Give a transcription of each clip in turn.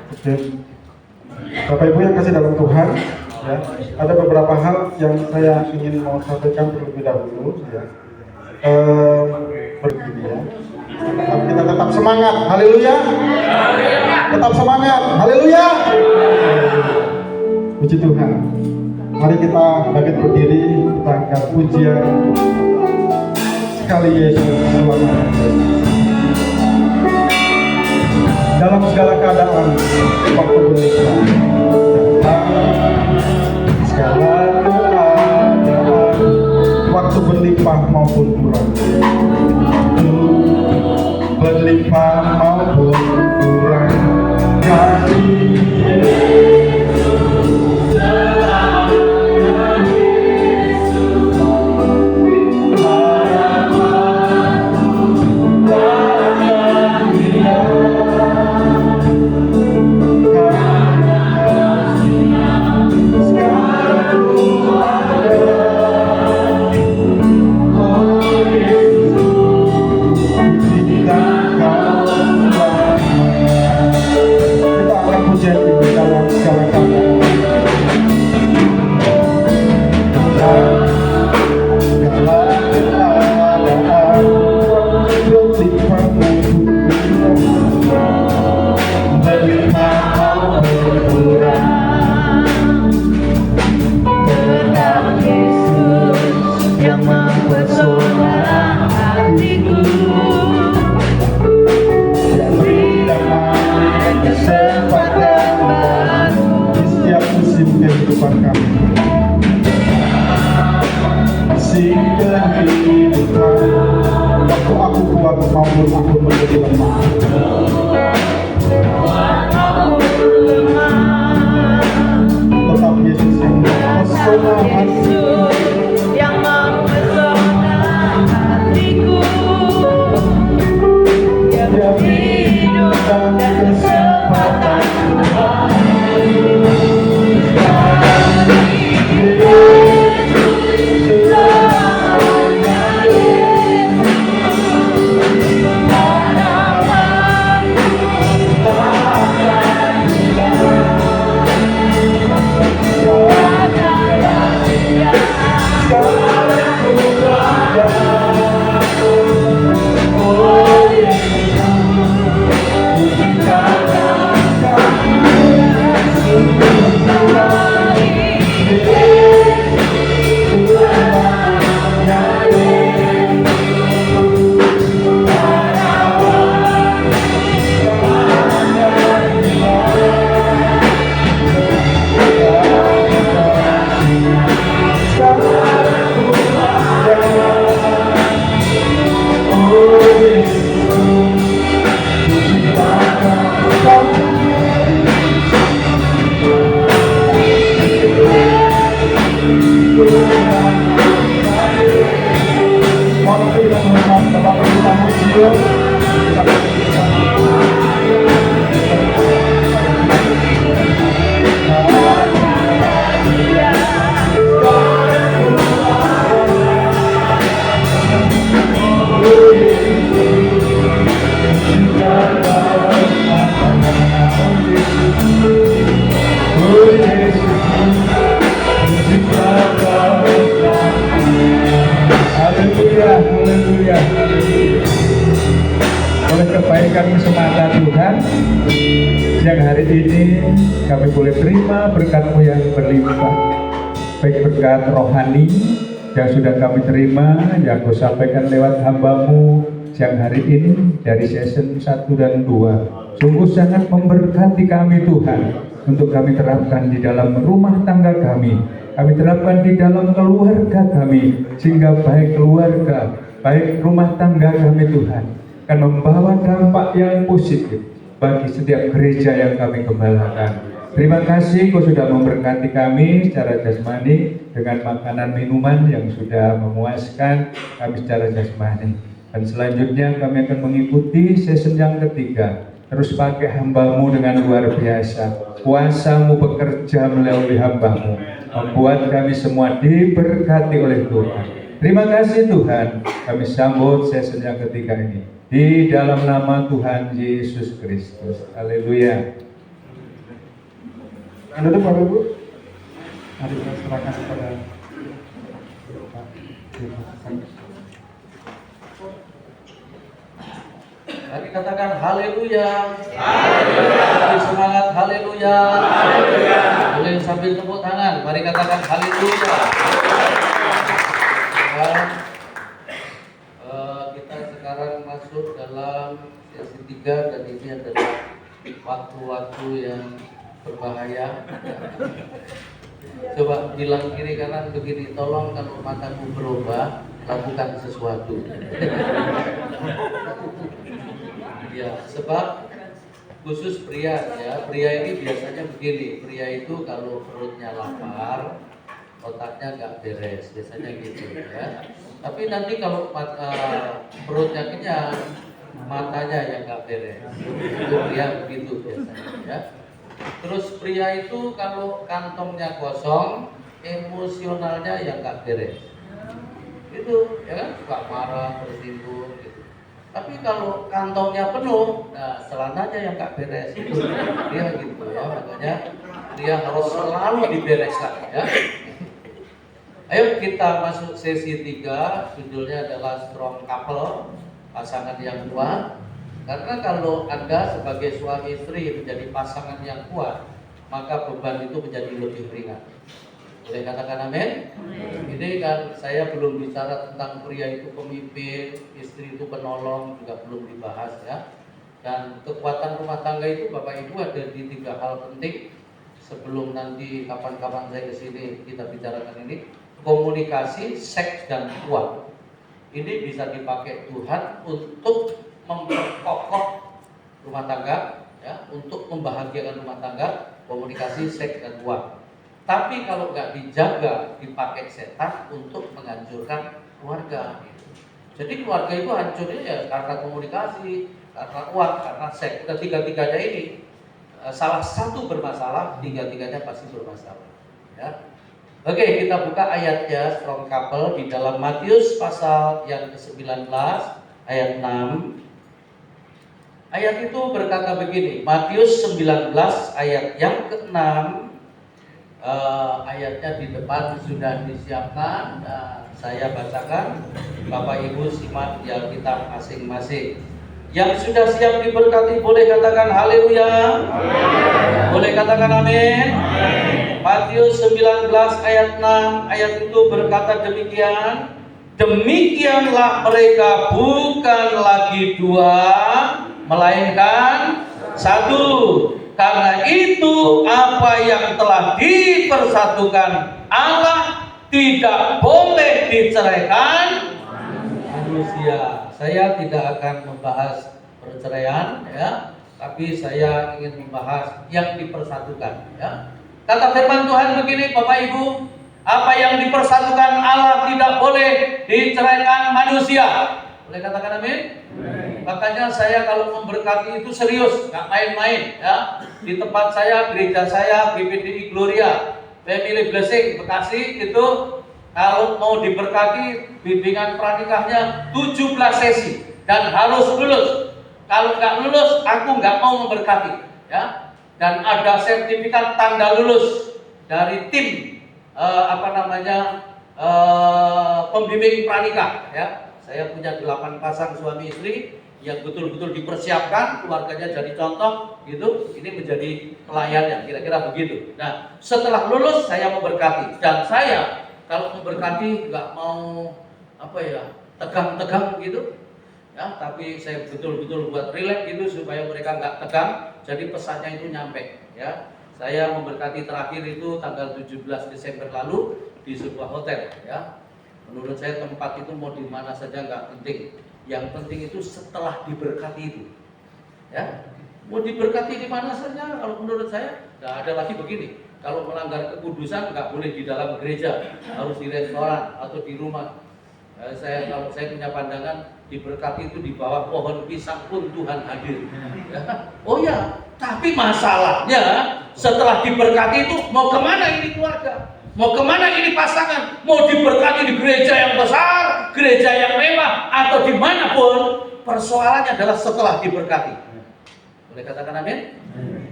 Oke. Bapak Ibu yang kasih dalam Tuhan, ya, ada beberapa hal yang saya ingin mau sampaikan terlebih dahulu, ya. Begini ya. Kita tetap semangat, haleluya. Tetap semangat, haleluya. Puji Tuhan. Mari kita bangkit berdiri, kita angkat pujian sekali Yesus selamat. Dalam segala keadaan, waktu berlimpah. Segala keadaan, waktu berlimpah maupun kurang. Berlimpah maupun kurang. Kasih Yesus selamat. Maupun aku menjadi lemah. Tetap Yesus yang mempesona hatiku, yang mempesona hatiku, yang hidup dan kesempatan siang hari ini kami boleh terima berkat-Mu yang berlimpah, baik berkat rohani yang sudah kami terima, yang Kau sampaikan lewat hamba-Mu siang hari ini dari season 1 dan 2. Sungguh sangat memberkati kami Tuhan, untuk kami terapkan di dalam rumah tangga kami terapkan di dalam keluarga kami, sehingga baik keluarga, baik rumah tangga kami Tuhan, akan membawa dampak yang positif bagi setiap gereja yang kami gembalakan. Terima kasih Kau sudah memberkati kami secara jasmani dengan makanan minuman yang sudah memuaskan kami secara jasmani. Dan selanjutnya kami akan mengikuti season yang ketiga. Terus pakai hamba-Mu dengan luar biasa. Kuasa-Mu bekerja melalui hamba-Mu, membuat kami semua diberkati oleh Tuhan. Terima kasih Tuhan, kami sambut season yang ketiga ini. Di dalam nama Tuhan Yesus Kristus. Haleluya. Anda tuh Bapak Ibu, mari kita serahkan kepada Pak. Mari katakan haleluya. Haleluya. Semangat haleluya. Haleluya. Boleh sambil tepuk tangan. Mari katakan haleluya. Dan, kita sekarang masuk dalam sesi 3 dan ini adalah waktu-waktu yang berbahaya. Coba bilang kiri kanan begini, tolong kalau matamu berubah, lakukan sesuatu. Ya, sebab khusus pria ya, pria ini biasanya begini, pria itu kalau perutnya lapar, otaknya nggak beres, biasanya gitu ya. Tapi nanti kalau perutnya kenyang, matanya yang nggak beres. Itu pria begitu biasanya ya. Terus pria itu kalau kantongnya kosong, emosionalnya yang nggak beres. Itu ya kan, suka marah, tersinggung gitu. Tapi kalau kantongnya penuh, nah celananya yang nggak beres itu dia gitu ya, makanya dia harus selalu dibereskan ya. Ayo kita masuk sesi 3, judulnya adalah Strong Couple, pasangan yang kuat. Karena kalau Anda sebagai suami istri menjadi pasangan yang kuat, maka beban itu menjadi lebih ringan. Boleh katakan amin? Ini kan saya belum bicara tentang pria itu pemimpin, istri itu penolong, juga belum dibahas ya. Dan kekuatan rumah tangga itu Bapak Ibu ada di 3 hal penting. Sebelum nanti kapan-kapan saya kesini kita bicarakan ini, komunikasi, seks, dan uang. Ini bisa dipakai Tuhan untuk memperkokoh rumah tangga, ya, untuk membahagiakan rumah tangga, komunikasi, seks, dan uang. Tapi kalau nggak dijaga, dipakai setan untuk menghancurkan keluarga. Jadi keluarga itu hancurnya ya karena komunikasi, karena uang, karena seks. Dan tiga-tiganya ini salah satu bermasalah, tiga-tiganya pasti bermasalah. Ya. Oke, kita buka ayatnya Strong Couple di dalam Matius pasal yang ke-19 ayat 6. Ayat itu berkata begini, Matius 19 ayat yang ke-6. Ayatnya di depan sudah disiapkan, saya bacakan, Bapak Ibu simak di Alkitab masing-masing. Yang sudah siap diberkati boleh katakan haleluya. Boleh katakan amin. Matius 19 ayat 6, ayat itu berkata demikian, demikianlah mereka bukan lagi 2, melainkan 1. Karena itu apa yang telah dipersatukan Allah tidak boleh diceraikan manusia. Saya tidak akan membahas perceraian ya, tapi saya ingin membahas yang dipersatukan ya. Kata firman Tuhan begini Bapak Ibu, apa yang dipersatukan Allah tidak boleh diceraikan manusia. Boleh katakan amin? Makanya saya kalau memberkati itu serius, nggak main-main ya. Di tempat saya, gereja saya, BPDI Gloria, Family Blessing Bekasi itu kalau mau diberkati bimbingan pranikahnya 17 sesi dan harus lulus. Kalau nggak lulus, aku nggak mau memberkati ya. Dan ada sertifikat tanda lulus dari tim pembimbing pranikah ya. Saya punya 8 pasang suami istri yang betul-betul dipersiapkan, keluarganya jadi contoh gitu. Ini menjadi pelayannya, kira-kira begitu. Nah, setelah lulus saya memberkati, dan saya kalau memberkati nggak mau tegang-tegang gitu ya, tapi saya betul-betul buat relax gitu supaya mereka nggak tegang, jadi pesannya itu nyampe ya. Saya memberkati terakhir itu tanggal 17 Desember lalu di sebuah hotel ya. Menurut saya tempat itu mau di mana saja nggak penting. Yang penting itu setelah diberkati itu, ya. Mau diberkati di mana saja. Kalau menurut saya nggak ada lagi begini. Kalau melanggar kekudusan nggak boleh di dalam gereja, harus di restoran atau di rumah. Kalau saya punya pandangan diberkati itu di bawah pohon pisang pun Tuhan hadir. Ya. Oh ya, tapi masalahnya setelah diberkati itu mau kemana ini keluarga? Mau kemana ini pasangan? Mau diberkati di gereja yang besar, gereja yang mewah, atau dimanapun? Persoalannya adalah setelah diberkati. Boleh katakan amin?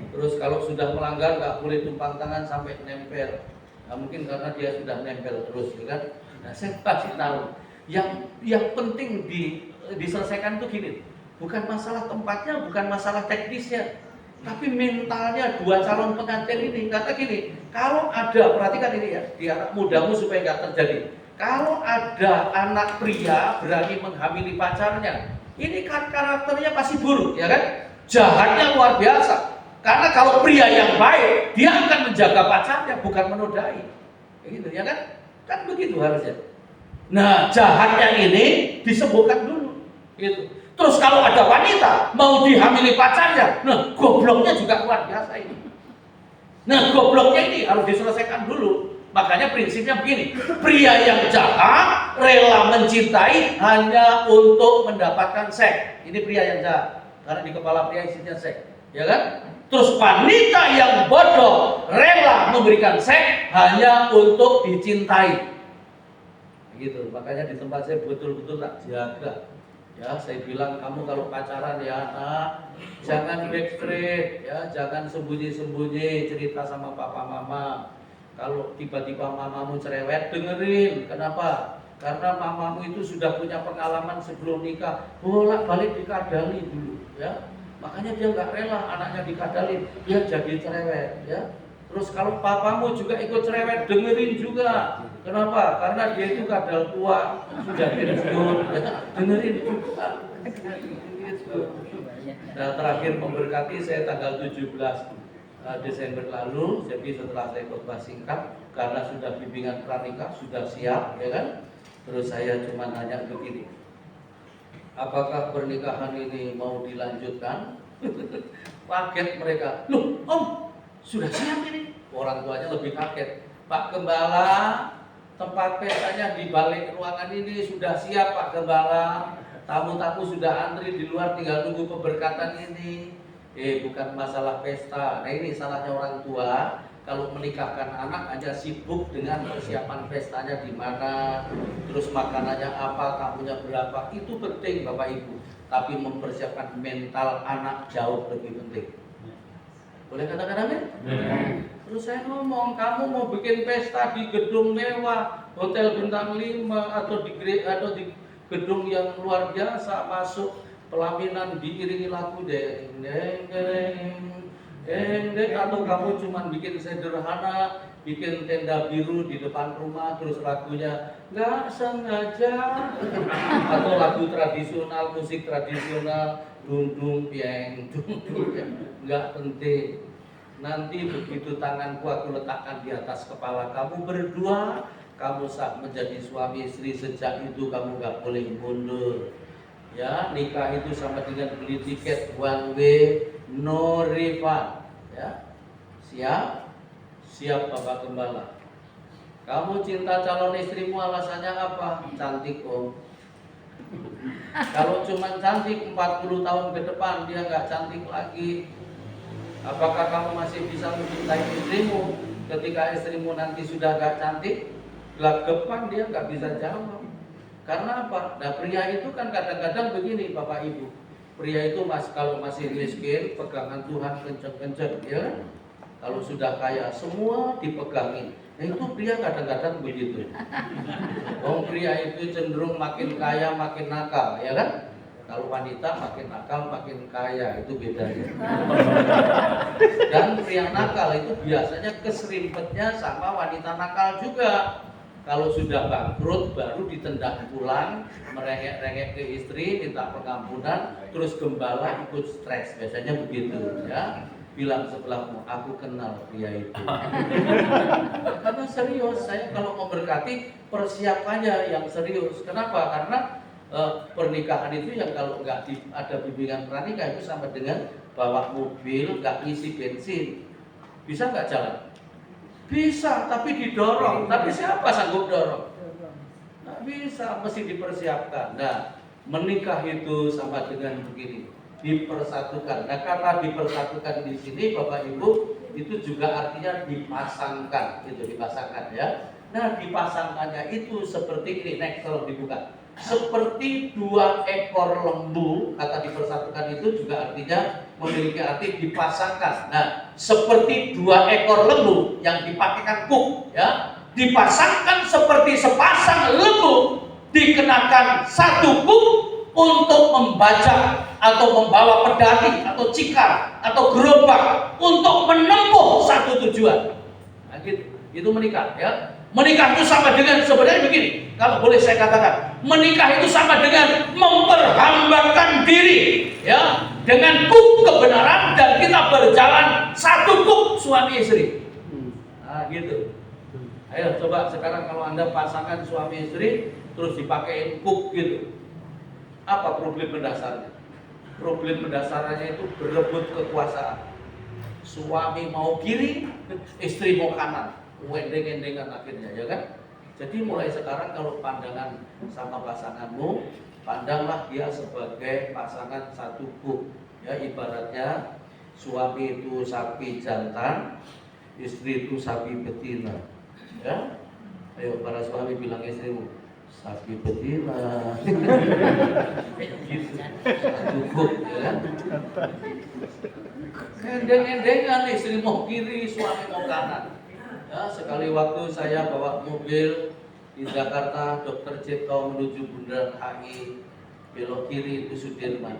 Terus kalau sudah melanggar nggak boleh tumpang tangan sampai nempel. Nah, mungkin karena dia sudah nempel terus, ya kan? Nah, saya kasih tahu yang penting diselesaikan itu gini, bukan masalah tempatnya, bukan masalah teknisnya, tapi mentalnya dua calon pengantin ini. Kata gini, kalau ada, perhatikan ini ya, di anak mudamu supaya nggak terjadi. Kalau ada anak pria berani menghamili pacarnya, ini kan karakternya pasti buruk, ya kan? Jahatnya luar biasa. Karena kalau pria yang baik, dia akan menjaga pacarnya, bukan menodai. Gitu, ya kan? Kan begitu harusnya. Nah, jahatnya ini disembuhkan dulu. Gitu. Terus kalau ada wanita mau dihamili pacarnya, nah gobloknya juga luar biasa ini. Nah, gobloknya ini harus diselesaikan dulu. Makanya prinsipnya begini, pria yang jahat rela mencintai hanya untuk mendapatkan seks. Ini pria yang jahat, karena di kepala pria isinya seks, ya kan? Terus wanita yang bodoh rela memberikan seks hanya untuk dicintai. Gitu. Makanya di tempat saya betul-betul tak jaga. Ya, saya bilang kamu kalau pacaran ya nak, jangan backstreet, ya, jangan sembunyi-sembunyi cerita sama papa mama. Kalau tiba-tiba mamamu cerewet, dengerin. Kenapa? Karena mamamu itu sudah punya pengalaman sebelum nikah, bolak-balik dikadali dulu, ya. Makanya dia nggak rela anaknya dikadalin, dia jadi cerewet, ya. Terus kalau papamu juga ikut cerewet, dengerin juga. Kenapa? Karena dia itu kadal tua, sudah pensiun, ya. Dengerin juga. Nah, terakhir memberkati saya tanggal 17 Desember lalu, jadi setelah saya khotbah singkat, karena sudah bimbingan pranikah sudah siap, ya kan? Terus saya cuma nanya begini, apakah pernikahan ini mau dilanjutkan? Kaget mereka, loh om, sudah siap ini. Orang tuanya lebih kaget, Pak Gembala, tempat pestanya di balik ruangan ini sudah siap Pak Gembala, tamu-tamu sudah antri di luar, tinggal nunggu keberkatan ini. Bukan masalah pesta. Nah, ini salahnya orang tua. Kalau menikahkan anak aja sibuk dengan persiapan pestanya di mana, terus makanannya apa, tamunya berapa. Itu penting Bapak Ibu. Tapi mempersiapkan mental anak jauh lebih penting. Boleh katakan amin? Terus saya ngomong, kamu mau bikin pesta di gedung mewah, hotel bintang 5 atau di gedung yang luar biasa, masuk pelaminan diiringi lagu deng deng deng deng deng, atau kamu cuma bikin sederhana, bikin tenda biru di depan rumah, terus lagunya nggak sengaja, atau lagu tradisional, musik tradisional, dung dung pieng dung dung, nggak penting. Nanti begitu tanganku aku letakkan di atas kepala kamu berdua, kamu sah menjadi suami istri. Sejak itu kamu nggak boleh mundur. Ya, nikah itu sama dengan beli tiket one way, no refund. Ya, siap? Siap Bapak Gembala. Kamu cinta calon istrimu alasannya apa? Cantik om. Kalau cuma cantik 40 tahun ke depan dia nggak cantik lagi. Apakah kamu masih bisa mencintai istrimu ketika istrimu nanti sudah nggak cantik? Gelagapan dia nggak bisa jawab. Karena apa? Nah, pria itu kan kadang-kadang begini Bapak Ibu. Pria itu kalau masih miskin, pegangan Tuhan kenceng-kenceng, ya. Kalau sudah kaya, semua dipegangin. Nah, itu pria kadang-kadang begitu. Pria itu cenderung makin kaya makin nakal, ya kan? Kalau wanita makin nakal makin kaya, itu bedanya. Dan pria nakal itu biasanya keserimpetnya sama wanita nakal juga. Kalau sudah bangkrut baru ditendang pulang, merengek-rengek ke istri, minta pengampunan, terus gembala ikut stres, biasanya begitu, ya. Bilang sebelahmu, aku kenal pria itu. Karena serius, saya kalau memberkati persiapannya yang serius. Kenapa? Karena pernikahan itu yang kalau nggak ada bimbingan pranikah itu sama dengan bawa mobil nggak ngisi bensin. Bisa nggak jalan? Bisa, tapi didorong. Tapi siapa sanggup dorong? Nggak bisa, mesti dipersiapkan. Nah, menikah itu sama dengan begini, dipersatukan. Nah, kata dipersatukan di sini, Bapak Ibu, itu juga artinya dipasangkan, itu dipasangkan, ya. Nah, dipasangkannya itu seperti ini. Next, tolong dibuka. seperti dua ekor lembu, kata dipersatukan itu juga artinya memiliki arti dipasangkan. Nah, seperti dua ekor lembu yang dipakaikan kuk, ya, dipasangkan seperti sepasang lembu dikenakan satu kuk untuk membajak atau membawa pedati atau cikar atau gerobak untuk menempuh satu tujuan. Nah, gitu. Itu menikah, ya. Menikah itu sama dengan, sebenarnya begini, kalau boleh saya katakan, menikah itu sama dengan memperhambakan diri, ya, dengan kuk kebenaran, dan kita berjalan satu kuk suami istri. Nah, gitu. Ayo coba sekarang kalau Anda pasangan suami istri terus dipakai kuk gitu. Apa problem mendasarnya? Problem mendasarnya itu berebut kekuasaan. Suami mau kiri, istri mau kanan. Wendeng-wendengan akhirnya, ya kan? Jadi mulai sekarang kalau pandangan sama pasanganmu, pandanglah dia sebagai pasangan satu kuk. Ya, ibaratnya suami itu sapi jantan, istri itu sapi betina. Ya, ayo para suami bilang istrimu, sapi betina. Gitu, satu kuk, ya kan? Endeng-endengan, istri mau kiri, suami mau kanan. Ya, sekali waktu saya bawa mobil di Jakarta, Dr. Cipto menuju Bundaran HI, belok kiri itu Sudirman.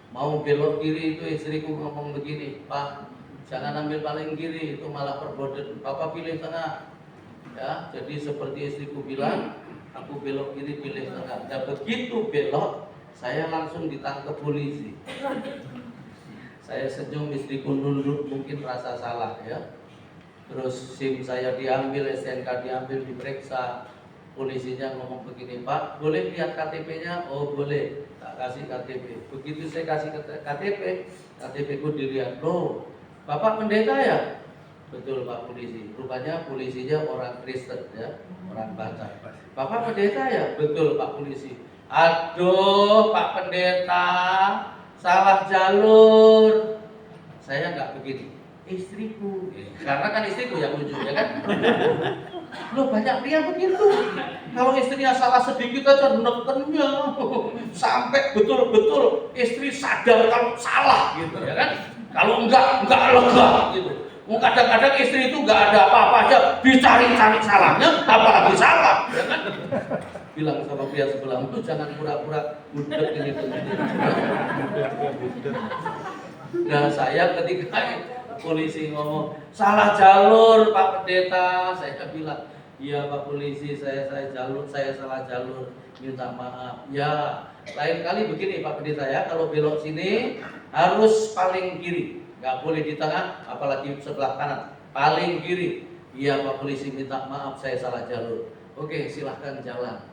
Mau belok kiri itu istriku ngomong begini, Pak, jangan ambil paling kiri, itu malah perboden. Bapak pilih tengah. Ya, jadi seperti istriku bilang, aku belok kiri pilih tengah. Dan begitu belok, saya langsung ditangkap polisi. Saya senyum, istriku nunduk, mungkin rasa salah, ya. Terus SIM saya diambil, STNK diambil, diperiksa. Polisinya ngomong begini, Pak, boleh lihat KTP-nya? Oh boleh, tak kasih KTP. Begitu saya kasih KTP, KTP ku dilihat. Loh, Bapak pendeta ya? Betul Pak polisi. Rupanya polisinya orang Kristen, ya, orang Batak. Bapak pendeta ya? Betul Pak polisi. Aduh Pak pendeta, salah jalur. Saya nggak begini, istriku, karena kan istriku yang lucu, ya kan? Loh banyak pria begitu, kalau istrinya salah sedikit aja nekennya sampai betul-betul istri sadar kalau salah gitu, ya kan? Kalau enggak lega gitu. Kadang-kadang istri itu enggak ada apa-apa aja dicari-cari salahnya, apalagi salah, ya kan? Bilang sama pria sebelahmu, jangan pura-pura budek ini tuh. Nah saya ketika polisi ngomong salah jalur Pak Pendeta, saya bilang iya Pak polisi, saya salah jalur, minta maaf. Ya lain kali begini Pak Pendeta ya, kalau belok sini harus paling kiri, nggak boleh di tengah, apalagi sebelah kanan, paling kiri. Iya Pak polisi, minta maaf saya salah jalur. Oke silahkan jalan,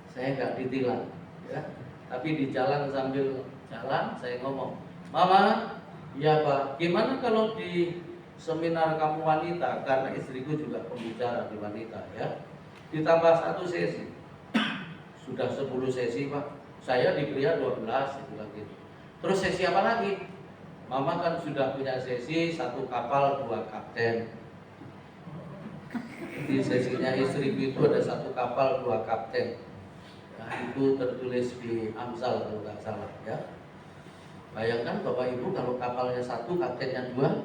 saya nggak ditilang, ya. Tapi di jalan sambil jalan saya ngomong, Mama, ya Pak, gimana kalau di seminar kamu wanita, karena istriku juga pembicara di wanita, ya, ditambah 1 sesi, sudah 10 sesi Pak, saya di pria 12, saya bilang gitu. Terus sesi apa lagi? Mama kan sudah punya sesi 1 kapal 2 kapten. Di sesinya istriku itu ada 1 kapal 2 kapten. Nah, itu tertulis di Amsal kalau nggak salah, ya. Bayangkan Bapak Ibu kalau kapalnya 1, kaptennya 2,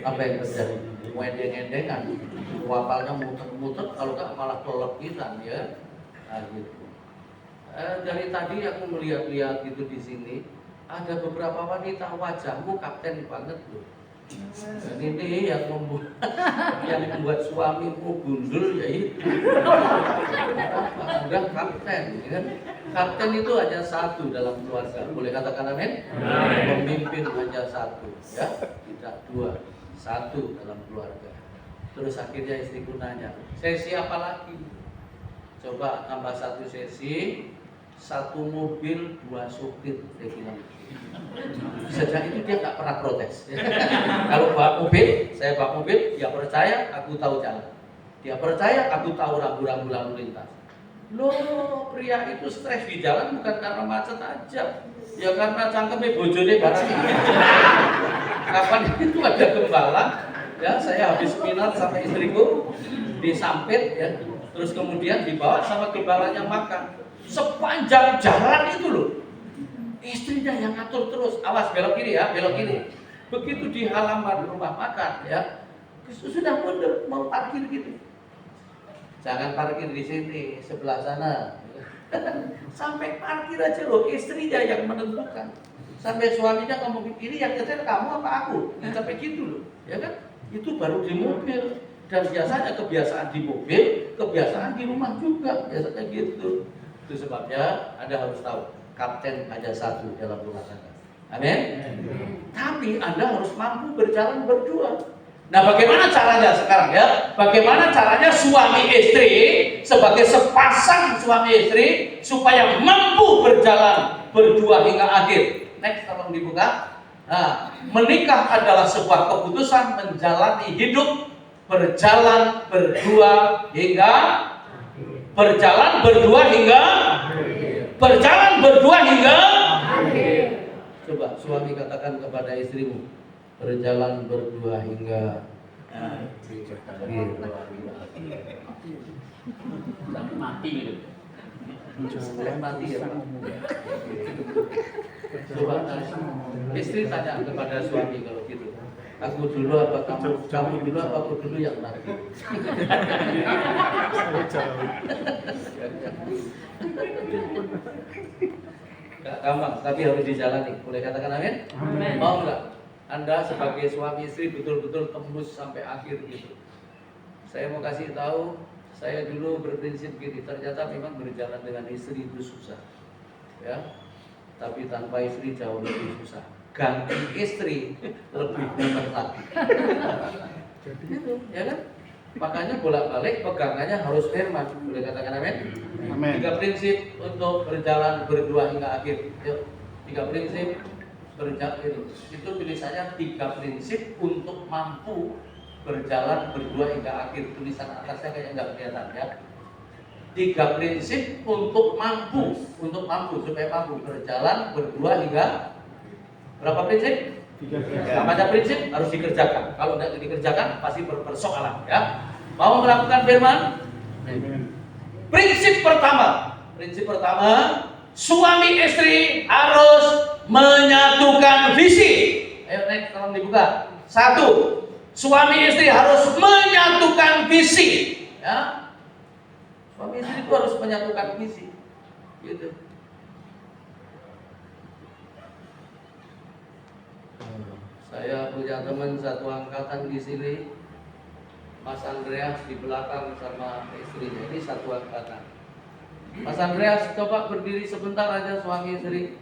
apa yang terjadi? Wendeng-wendengan, kapalnya muter-muter, kalau nggak malah kelep-kitan, ya. Nah, gitu. Dari tadi aku melihat-lihat gitu di sini, ada beberapa wanita wajahmu kapten banget loh. Dan ini yang membuat suamimu gundul ya itu. Udah kapten, ya kan? Kapten itu hanya 1 dalam keluarga. Boleh katakan amin? Pemimpin hanya 1, ya, tidak 2, 1 dalam keluarga. Terus akhirnya istriku nanya, sesi apa lagi? Coba tambah 1 sesi, 1 mobil 2 supir, saya bilang. Sejak itu dia nggak pernah protes. Kalau bawa mobil, saya bawa mobil, dia percaya, aku tahu jalan. Dia percaya, aku tahu rambu-rambu lalu lintas. Loh, pria itu stres di jalan bukan karena macet aja, ya karena cangkeme bojone barang. Kapan itu ada gembala, ya saya habis seminar sama istriku di Sampit, ya, terus kemudian dibawa sama gembalanya makan. sepanjang jalan itu loh. Istrinya yang ngatur terus, awas belok kiri ya, belok kiri. Begitu di halaman rumah makan ya, sudah mundur mau parkir gitu. Jangan parkir di sini, sebelah sana. Sampai parkir aja loh, istrinya yang menentukan. Sampai suaminya ngomong, ini yang nyetir kamu apa aku? Sampai gitu loh, ya kan? Itu baru di mobil. Dan biasanya kebiasaan di mobil, kebiasaan di rumah juga, biasanya gitu. Itu sebabnya Anda harus tahu, kapten hanya satu dalam rumah tangga. Amin. Tapi Anda harus mampu berjalan berdua. Nah, bagaimana caranya sekarang ya? Bagaimana caranya suami istri sebagai sepasang suami istri supaya mampu berjalan berdua hingga akhir? Next, tolong dibuka. Nah, menikah adalah sebuah keputusan menjalani hidup berjalan berdua hingga Coba suami katakan kepada istrimu, berjalan berdua hingga sampai mati gitu. sampai mati ya Pak. Coba istri tanya kepada suami kalau gitu, aku dulu apa kamu dulu apa aku dulu yang mati? Gak gampang, tapi harus dijalani. Boleh katakan amin? Amin. Mau nggak Anda sebagai suami istri betul-betul tembus sampai akhir gitu? Saya mau kasih tahu, saya dulu berprinsip gini, ternyata memang berjalan dengan istri itu susah, ya. Tapi tanpa istri jauh lebih susah. Ganti istri lebih berat lagi. Gitu, ya kan? Makanya bolak-balik pegangannya harus firman. Boleh katakan amin? Amin. 3 prinsip untuk berjalan berdua hingga akhir. Yuk, 3 prinsip berjalan itu tulisannya 3 prinsip untuk mampu berjalan berdua hingga akhir. Tulisan atasnya kayak nggak kelihatan ya. 3 prinsip untuk mampu supaya mampu berjalan berdua hingga berapa prinsip? 3. Namanya prinsip harus dikerjakan. Kalau tidak dikerjakan pasti berpersoalan ya. Mau melakukan firman? Prinsip pertama, suami istri harus menyatukan visi. Ayo next, tolong dibuka. 1, suami istri harus menyatukan visi. Ya, suami istri itu harus menyatukan visi. Gitu. Saya punya teman satu angkatan di sini, Mas Andreas di belakang sama istrinya, ini satu angkatan. Mas Andreas, coba berdiri sebentar aja suami istri.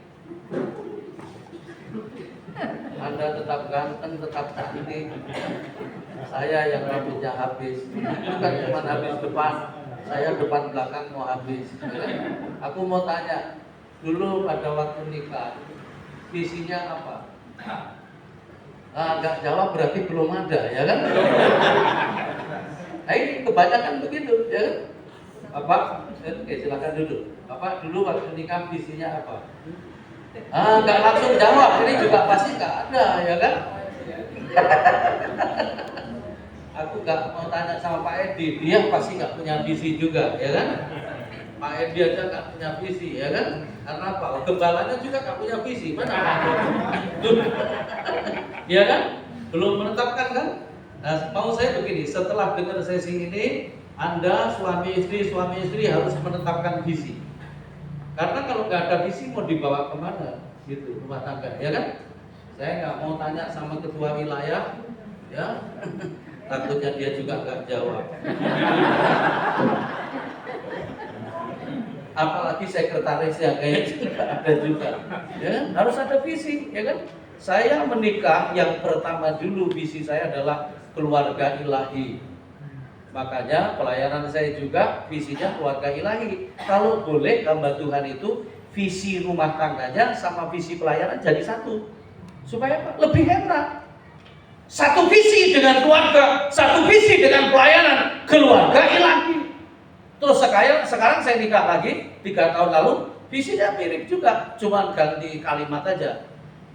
Anda tetap ganteng, tetap cantik. Saya yang rambutnya habis, bukan cuma habis depan, saya depan belakang mau habis. Aku mau tanya, dulu pada waktu nikah, visinya apa? Nggak jawab berarti belum ada, ya kan? Nah, ini kebanyakan begitu, ya kan? Bapak, oke silakan duduk. Bapak dulu waktu nikah visinya apa? Nggak langsung jawab, ini juga pasti nggak ada, ya kan? Aku nggak mau tanya sama Pak Edi, dia pasti nggak punya visi juga, ya kan? Pak Edi aja nggak punya visi, ya kan? Karena apa? Gembalanya juga nggak punya visi, mana ada? Ya kan? Belum menetapkan kan? Nah, mau saya begini, setelah dengar sesi ini, Anda suami istri harus menetapkan visi. Karena kalau nggak ada visi mau dibawa kemana? Gitu, rumah tangga, ya kan? Saya nggak mau tanya sama ketua wilayah, ya. Takutnya dia juga nggak jawab. Apalagi sekretarisnya kayaknya juga ada juga, ya kan? Harus ada visi, ya kan? Saya menikah yang pertama dulu visi saya adalah keluarga ilahi. Makanya pelayanan saya juga visinya keluarga ilahi. Kalau boleh hamba Tuhan itu visi rumah tangganya sama visi pelayanan jadi satu. Supaya apa? Lebih enak. Satu visi dengan keluarga, satu visi dengan pelayanan, keluarga ilahi. Terus sekarang saya nikah lagi 3 tahun lalu, visinya mirip juga, cuma ganti kalimat aja.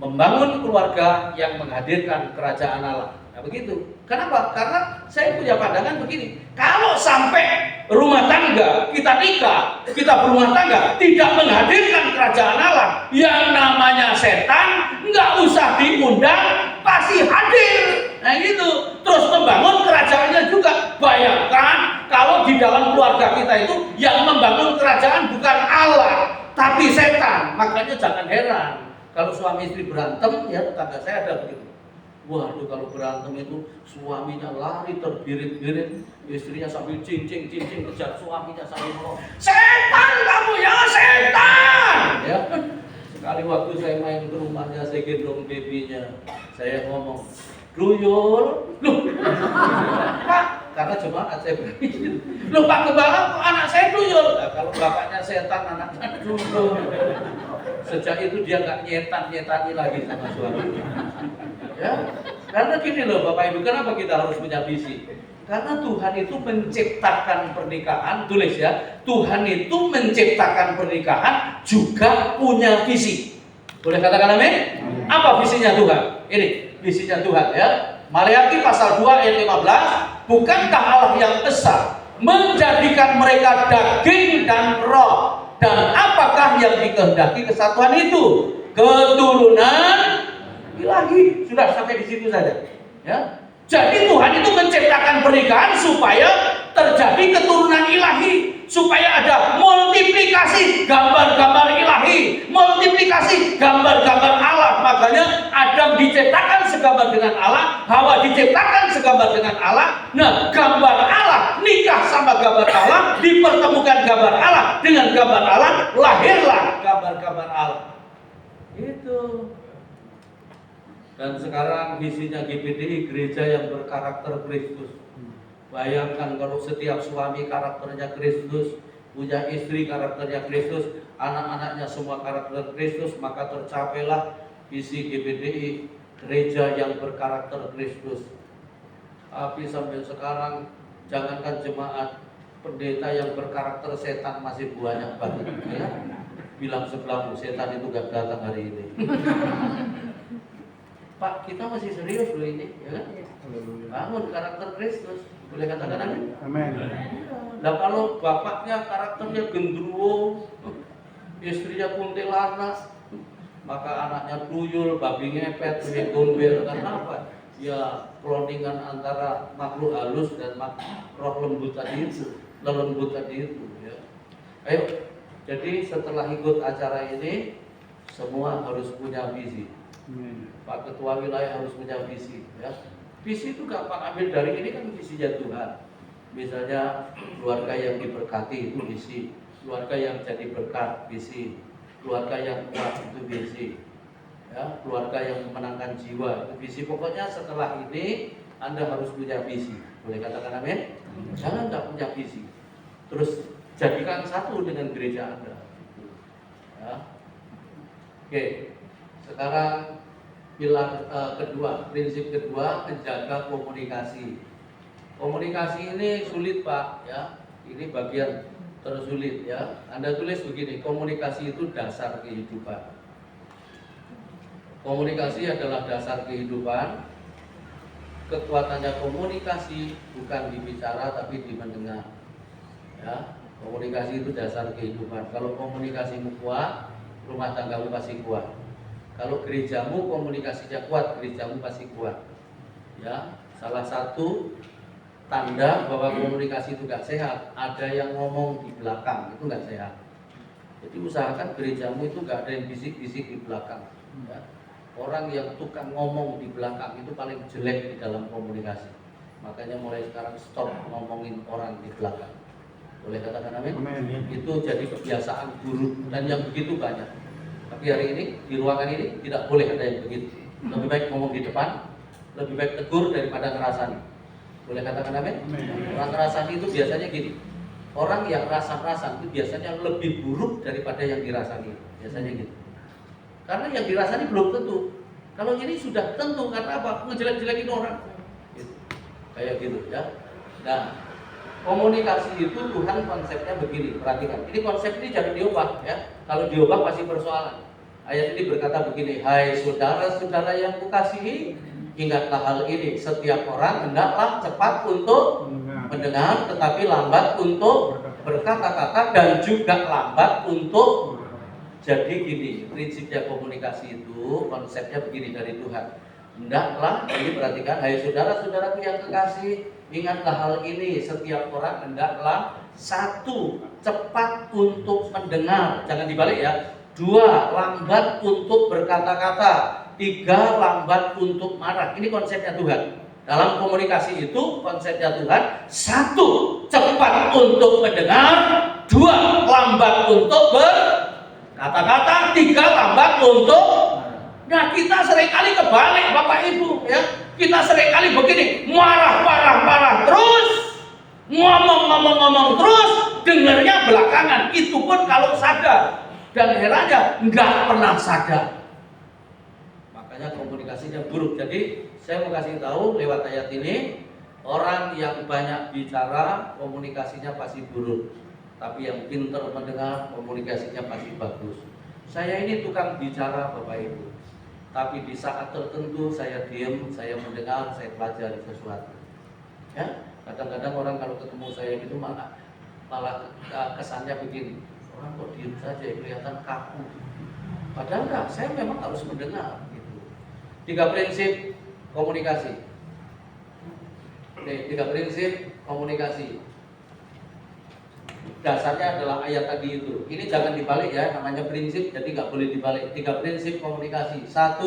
Membangun keluarga yang menghadirkan kerajaan Allah. Nah begitu. Kenapa? Karena saya punya pandangan begini. Kalau sampai rumah tangga, kita nikah, kita berumah tangga, tidak menghadirkan kerajaan Allah, yang namanya setan nggak usah diundang, pasti hadir. Nah gitu, terus membangun kerajaannya juga. Bayangkan kalau di dalam keluarga kita itu yang membangun kerajaan bukan Allah, tapi setan. Makanya jangan heran kalau suami istri berantem, ya tetangga saya ada begitu. Waduh, kalau berantem itu suaminya lari terbirit-birit, istrinya sambil cincing kejar suaminya sambil ngomong, setan kamu ya, setan. Ya. Sekali waktu saya main ke rumahnya, saya gendong babynya, saya ngomong, Duyul, loh, Pak, karena jemaat saya begitu. Loh Pak Gembala, kok anak saya duyul? Nah, kalau bapaknya setan, anaknya duyul. Sejak itu dia nggak nyetani lagi sama suaminya. Ya, karena gini loh Bapak Ibu, kenapa kita harus punya visi? Karena Tuhan itu menciptakan pernikahan, tulis ya, Tuhan itu menciptakan pernikahan juga punya visi. Boleh katakan amin? Apa visinya Tuhan? Ini visinya Tuhan ya. Maleakhi pasal 2 ayat 15, bukankah Allah yang esa menjadikan mereka daging dan roh, dan apakah yang dikehendaki kesatuan itu? Keturunan ilahi. Sudah sampai di situ saja. Ya. Jadi Tuhan itu menciptakan pernikahan supaya terjadi keturunan ilahi, supaya ada multiplikasi gambar-gambar ilahi, multiplikasi gambar-gambar Allah. Makanya Adam diciptakan segambar dengan Allah, Hawa diciptakan segambar dengan Allah. Nah, gambar Allah nikah sama gambar Allah, dipertemukan gambar Allah dengan gambar Allah, lahirlah gambar-gambar Allah. Itu. Dan sekarang visinya GPDI, gereja yang berkarakter Kristus. Bayangkan kalau setiap suami karakternya Kristus, punya istri karakternya Kristus, anak-anaknya semua karakter Kristus, maka tercapailah visi GPDI, gereja yang berkarakter Kristus. Tapi sampai sekarang, jangankan jemaat, pendeta yang berkarakter setan masih banyak banget. Ya? Bilang sebelahmu, setan itu gak datang hari ini. Pak, kita masih serius loh ini, ya kan? Bangun karakter Kristus, boleh katakan amin? Amin. Nah kalau bapaknya karakternya gendruwo, istrinya kuntilanak, maka anaknya tuyul, babi ngepet, gombel. Karena apa? Ya cloningan antara makhluk halus dan roh lembut tadi itu, lembut tadi itu. Ya. Ayo, jadi setelah ikut acara ini, semua harus punya visi. Pak Ketua Wilayah harus punya visi. Ya. Visi itu gampang ambil dari ini kan visinya Tuhan. Misalnya keluarga yang diberkati itu visi, keluarga yang jadi berkat visi, keluarga yang kuat itu visi, ya, keluarga yang memenangkan jiwa itu visi. Pokoknya setelah ini Anda harus punya visi. Boleh katakan amin? Jangan nggak punya visi, terus jadikan satu dengan gereja Anda. Ya. Oke, sekarang pilar kedua, prinsip kedua, menjaga komunikasi. Komunikasi ini sulit Pak, ya. Ini bagian tersulit ya. Anda tulis begini, komunikasi itu dasar kehidupan. Komunikasi adalah dasar kehidupan. Kekuatannya komunikasi bukan dibicara tapi di mendengar. Ya, komunikasi itu dasar kehidupan. Kalau komunikasimu kuat, rumah tanggamu pasti kuat. Kalau gerejamu komunikasinya kuat, gerejamu pasti kuat. Ya, salah satu tanda bahwa komunikasi itu gak sehat, ada yang ngomong di belakang, itu gak sehat. Jadi usahakan gerejamu itu gak ada yang bisik-bisik di belakang. Ya. Orang yang tukang ngomong di belakang itu paling jelek di dalam komunikasi. Makanya mulai sekarang stop ngomongin orang di belakang. Boleh katakan amin? Itu jadi kebiasaan buruk dan yang begitu banyak. Tapi hari ini, di ruangan ini tidak boleh ada yang begitu. Lebih baik ngomong di depan, lebih baik tegur daripada ngerasani. Boleh katakan amin? Orang ngerasani itu biasanya gini. Orang yang rasan-rasan itu biasanya lebih buruk daripada yang dirasani. Biasanya gitu. Karena yang dirasani belum tentu. Kalau ini sudah tentu, karena apa? Ngejelek-jelekin orang. Gitu. Kayak gitu ya. Nah, komunikasi itu Tuhan konsepnya begini, perhatikan. Ini konsep ini jangan diubah ya. Kalau diubah pasti persoalan. Ayat ini berkata begini, hai saudara-saudara yang kukasihi, ingatlah hal ini, setiap orang hendaklah cepat untuk mendengar, tetapi lambat untuk berkata-kata dan juga lambat untuk. Jadi gini, prinsipnya komunikasi itu konsepnya begini dari Tuhan. Hendaklah, ini perhatikan, hai saudara-saudaraku yang kekasih, ingatlah hal ini, setiap orang hendaklah satu, cepat untuk mendengar, jangan dibalik ya. Dua, lambat untuk berkata-kata. Tiga, lambat untuk marah. Ini konsepnya Tuhan. Dalam komunikasi itu konsepnya Tuhan. Satu, cepat untuk mendengar. Dua, lambat untuk berkata-kata. Tiga, lambat untuk. Nah, kita seringkali kebalik Bapak Ibu ya. Kita seringkali begini, marah terus, ngomong terus, dengarnya belakangan. Itu pun kalau sadar. Dan herannya nggak pernah sadar. Makanya komunikasinya buruk. Jadi saya mau kasih tahu lewat ayat ini, orang yang banyak bicara komunikasinya pasti buruk. Tapi yang pintar mendengar komunikasinya pasti bagus. Saya ini tukang bicara Bapak Ibu. Tapi di saat tertentu saya diam, saya mendengar, saya pelajari sesuatu. Ya, kadang-kadang orang kalau ketemu saya gitu malah kesannya begini. Orang kok diam saja, kelihatan kaku. Padahal enggak, saya memang harus mendengar gitu. 3 prinsip komunikasi. Nih, 3 prinsip komunikasi. Dasarnya adalah ayat tadi itu. Ini jangan dibalik ya, namanya prinsip, jadi nggak boleh dibalik. 3 prinsip komunikasi. 1,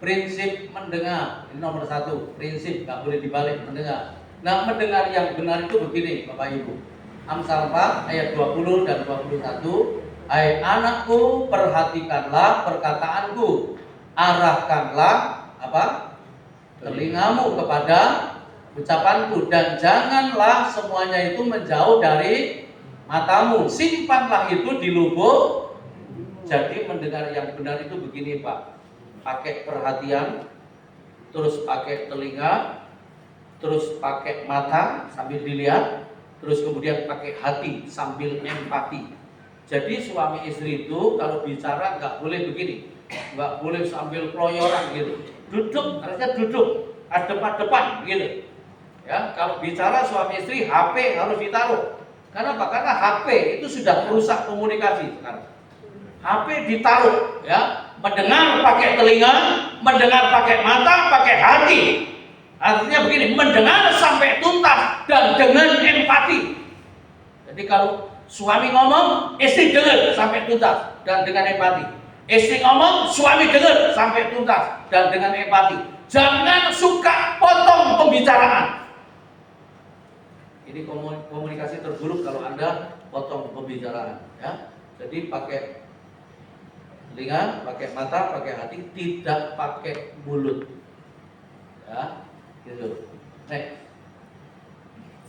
prinsip mendengar. Ini nomor 1, prinsip nggak boleh dibalik, mendengar. Nah, mendengar yang benar itu begini, Bapak Ibu. Amsal 4 ayat 20 dan 21. Hai anakku, perhatikanlah perkataanku, arahkanlah apa? Telingamu kepada ucapanku, dan janganlah semuanya itu menjauh dari matamu, simpanlah itu di lubuk. Jadi mendengar yang benar itu begini Pak, pakai perhatian, terus pakai telinga, terus pakai mata sambil dilihat, terus kemudian pakai hati sambil empati. Jadi suami istri itu kalau bicara nggak boleh begini, nggak boleh sambil keloyoran gitu, duduk, harusnya duduk adep-adepan gitu. Ya, kalau bicara suami istri HP harus ditaruh. Karena apa? Karena HP itu sudah merusak komunikasi sekarang. HP ditaruh, ya, mendengar pakai telinga, mendengar pakai mata, pakai hati. Artinya begini, mendengar sampai tuntas dan dengan empati. Jadi kalau suami ngomong, istri dengar sampai tuntas dan dengan empati. Istri ngomong, suami dengar sampai tuntas dan dengan empati. Jangan suka potong pembicaraan. Ini komunikasi terburuk kalau Anda potong pembicaraan, ya. Jadi pakai telinga, pakai mata, pakai hati, tidak pakai mulut. Ya. Gitu. Next.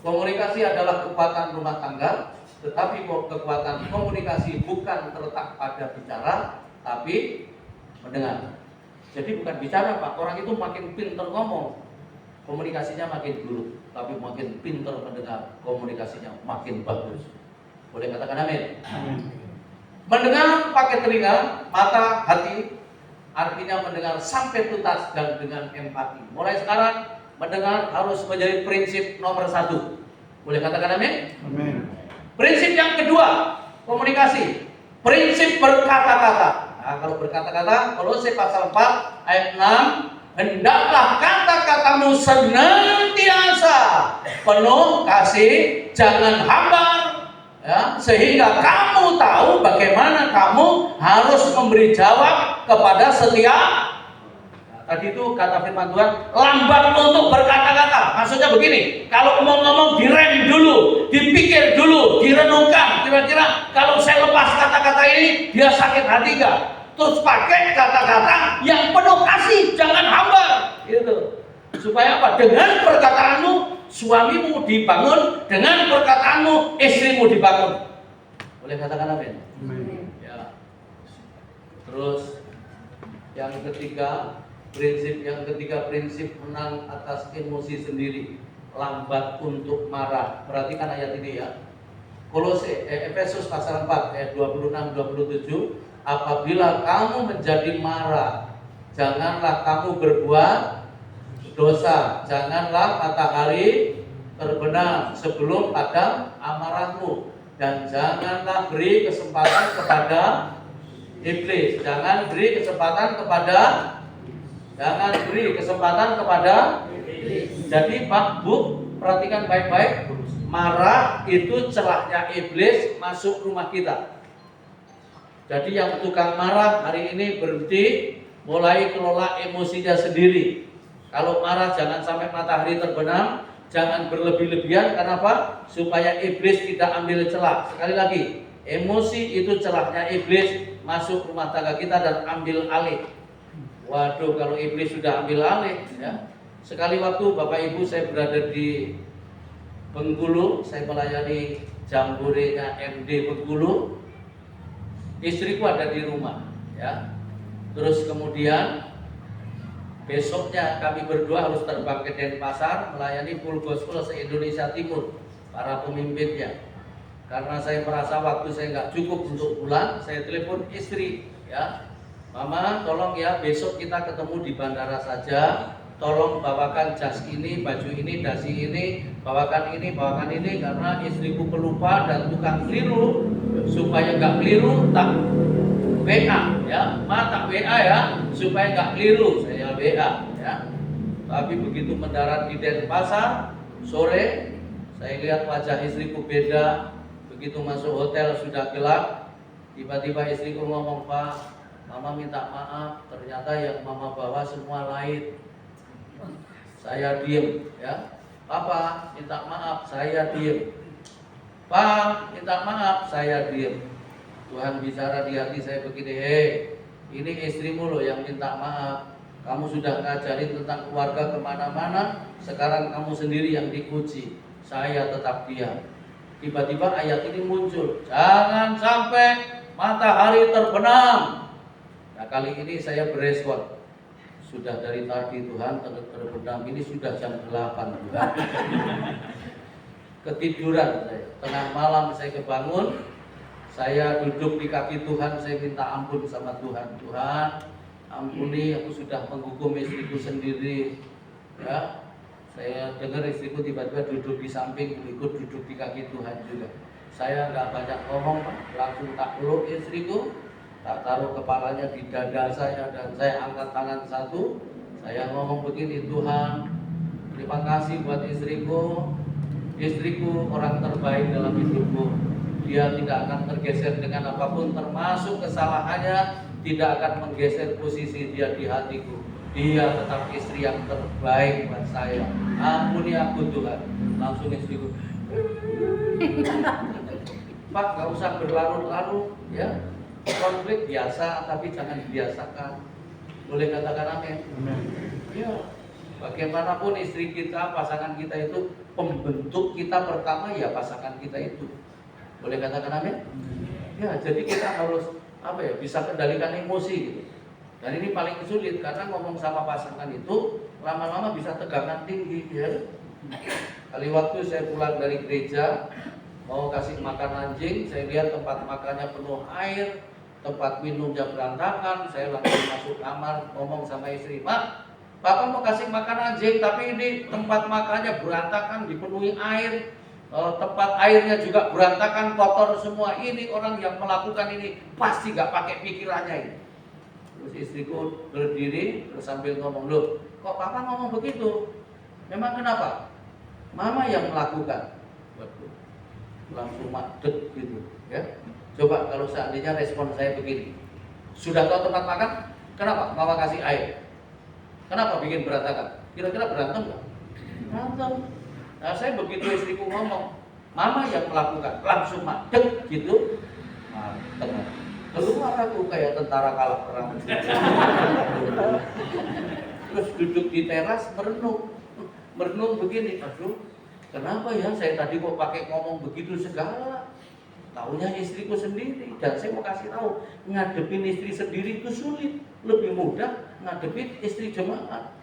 Komunikasi adalah kekuatan rumah tangga, tetapi kekuatan komunikasi bukan terletak pada bicara, tapi mendengar. Jadi bukan bicara Pak, orang itu makin pintar ngomong, komunikasinya makin buruk, tapi makin pintar mendengar, komunikasinya makin bagus. Boleh katakan amin? Mendengar pakai telinga, mata, hati, artinya mendengar sampai tuntas dan dengan empati. Mulai sekarang mendengar harus menjadi prinsip nomor 1. Boleh katakan amin? Amin. Prinsip yang kedua, komunikasi. Prinsip berkata-kata. Nah, kalau berkata-kata, Kolose pasal 4 ayat 6, hendaklah kata-katamu senantiasa penuh kasih, jangan hambar, ya, sehingga kamu tahu bagaimana kamu harus memberi jawab kepada setiap. Tadi itu kata firman Tuhan, lambat untuk berkata-kata. Maksudnya begini, kalau ngomong direm dulu, dipikir dulu, direnungkan. Kira-kira kalau saya lepas kata-kata ini, dia sakit hati gak? Terus pakai kata-kata yang penuh kasih, jangan hambar. Gitu. Supaya apa? Dengan perkataanmu, suamimu dibangun. Dengan perkataanmu, istrimu dibangun. Boleh katakan amin? Ya. Terus yang ketiga, prinsip menang atas emosi sendiri, lambat untuk marah. Perhatikan ayat ini ya. Kolose Efesus pasal 4 ayat 26-27, apabila kamu menjadi marah, janganlah kamu berbuat dosa, janganlah matahari terbenam sebelum padam amarahmu, dan janganlah beri kesempatan kepada iblis. Jangan beri kesempatan kepada iblis. Jadi Pak Bu, perhatikan baik-baik. Marah itu celahnya iblis masuk rumah kita. Jadi yang tukang marah hari ini berhenti, mulai kelola emosinya sendiri. Kalau marah jangan sampai matahari terbenam, jangan berlebih-lebihan. Kenapa? Supaya iblis tidak ambil celah. Sekali lagi, emosi itu celahnya iblis masuk rumah tangga kita dan ambil alih. Waduh, kalau iblis sudah ambil alih, ya. Sekali waktu Bapak Ibu saya berada di Bengkulu, saya melayani jamborenya MD Bengkulu. Istriku ada di rumah, ya. Terus kemudian besoknya kami berdua harus terbang ke Denpasar melayani full gospel se-Indonesia Timur, para pemimpinnya. Karena saya merasa waktu saya nggak cukup untuk pulang, saya telepon istri, ya. Mama, tolong ya besok kita ketemu di bandara saja. Tolong bawakan jas ini, baju ini, dasi ini, bawakan ini, karena istriku pelupa dan tukang keliru. Supaya nggak keliru, tak WA, ya, tak WA ya, supaya nggak keliru, saya WA, ya. Tapi begitu mendarat di Denpasar sore, saya lihat wajah istriku beda. Begitu masuk hotel sudah gelap, tiba-tiba istriku ngomong, Pak, Mama minta maaf, ternyata yang Mama bawa semua lain. Saya diem, ya. Papa minta maaf, saya diem. Pak minta maaf, saya diem. Tuhan bicara di hati saya begini, ini istrimu loh yang minta maaf. Kamu sudah ngajarin tentang keluarga kemana-mana, sekarang kamu sendiri yang dipuji. Saya tetap diam. Tiba-tiba ayat ini muncul, jangan sampai matahari terbenam. Nah kali ini saya berespon, sudah dari tadi Tuhan terbenam, ini sudah jam 8 Tuhan. Ketiduran saya, tengah malam saya kebangun, saya duduk di kaki Tuhan, saya minta ampun sama Tuhan. Tuhan, ampuni, aku sudah menghukum istriku sendiri, ya. Saya dengar istriku tiba-tiba duduk di samping, ikut duduk di kaki Tuhan juga. Saya nggak banyak ngomong, langsung tak peluk istriku, tak taruh kepalanya di dada saya, dan saya angkat tangan satu. Saya ngomong begini, Tuhan, terima kasih buat istriku. Istriku orang terbaik dalam hidupku. Dia tidak akan tergeser dengan apapun, termasuk kesalahannya tidak akan menggeser posisi dia di hatiku. Dia tetap istri yang terbaik buat saya. Ampuni aku Tuhan. Langsung istriku, Pak, gak usah berlarut-larut, ya. Konflik biasa, tapi jangan dibiasakan. Boleh katakan amin? Ya. Bagaimanapun istri kita, pasangan kita itu pembentuk kita pertama, ya pasangan kita itu. Boleh katakan amin? Ya, jadi kita harus bisa kendalikan emosi gitu. Dan ini paling sulit karena ngomong sama pasangan itu lama-lama bisa tegangan tinggi, ya. Kali waktu saya pulang dari gereja mau kasih makan anjing, saya lihat tempat makannya penuh air, tempat minumnya berantakan. Saya langsung masuk kamar ngomong sama istri, Mak, Bapak mau kasih makan anjing, tapi ini tempat makannya berantakan, dipenuhi air, tempat airnya juga berantakan, kotor semua. Ini orang yang melakukan ini pasti gak pakai pikirannya ini. Terus istriku berdiri terus sambil ngomong, loh kok Papa ngomong begitu? Memang kenapa? Mama yang melakukan. Waduh, langsung madek gitu, ya. Coba kalau seandainya respon saya begini, sudah tahu tempat makan, kenapa Mama kasih air? Kenapa bikin berantakan? Kira-kira berantem nggak? Berantem. Nah saya begitu istriku ngomong, Mama yang melakukan, langsung madek gitu. Madek. Keluar aku kayak tentara kalah perang. Terus duduk di teras merenung begini, aduh, kenapa ya saya tadi kok pakai ngomong begitu segala? Taunya istriku sendiri. Dan saya mau kasih tahu, ngadepin istri sendiri itu sulit, lebih mudah ngadepin istri jemaat.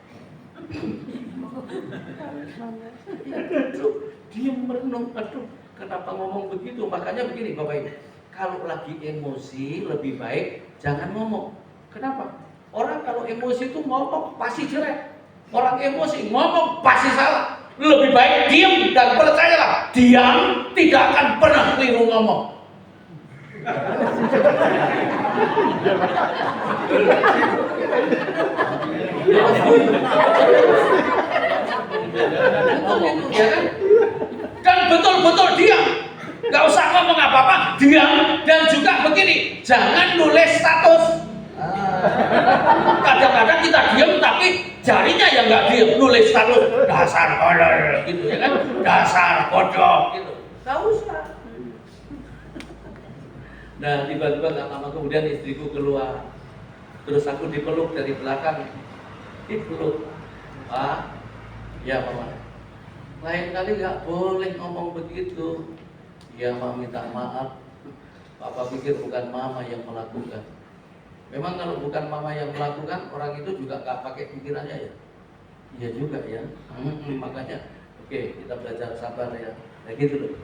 Aduh, dia merenung, aduh, kenapa ngomong begitu? Makanya begini Bapak Ibu, kalau lagi emosi lebih baik jangan ngomong. Kenapa? Orang kalau emosi itu ngomong pasti jelek. Orang emosi ngomong pasti salah. Lebih baik diam dan percayalah, diam tidak akan pernah keliru ngomong. Ya kan? Dan betul-betul diam, nggak usah ngomong apa-apa, diam. Dan juga begini, jangan nulis status. Kadang-kadang kita diam tapi jarinya yang nggak diam, nulis status dasar kolor gitu ya kan, dasar bodoh gitu, nggak usah. Nah tiba-tiba nggak lama kemudian istriku keluar, terus aku dipeluk dari belakang, dipeluk, Pak, ya mama, lain kali nggak boleh ngomong begitu. Ya mama minta maaf, papa pikir bukan mama yang melakukan. Memang kalau bukan mama yang melakukan, orang itu juga nggak pakai pikirannya ya. Iya juga ya. Makanya, oke, kita belajar sabar ya. Nah gitu loh.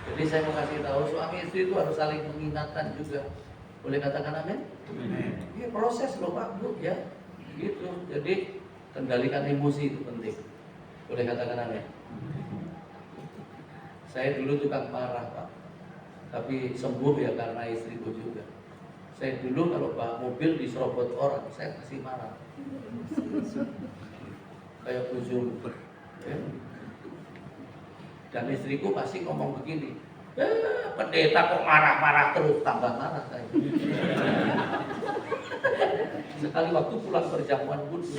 Jadi saya mau kasih tahu suami istri itu harus saling mengingatkan juga. Boleh katakan amin? Ini proses loh Pak Bu ya. Gitu. Jadi kendalikan emosi itu penting. Boleh katakan amin? Saya dulu tukang marah Pak. Tapi sembuh ya karena istriku juga. Saya dulu kalau bawa mobil diserobot orang, saya kasih marah. Kayak bujung. Ya. Dan istriku pasti ngomong begini, pendeta kok marah-marah terus, tambah marah saya. Sekali waktu pulang perjamuan kudus,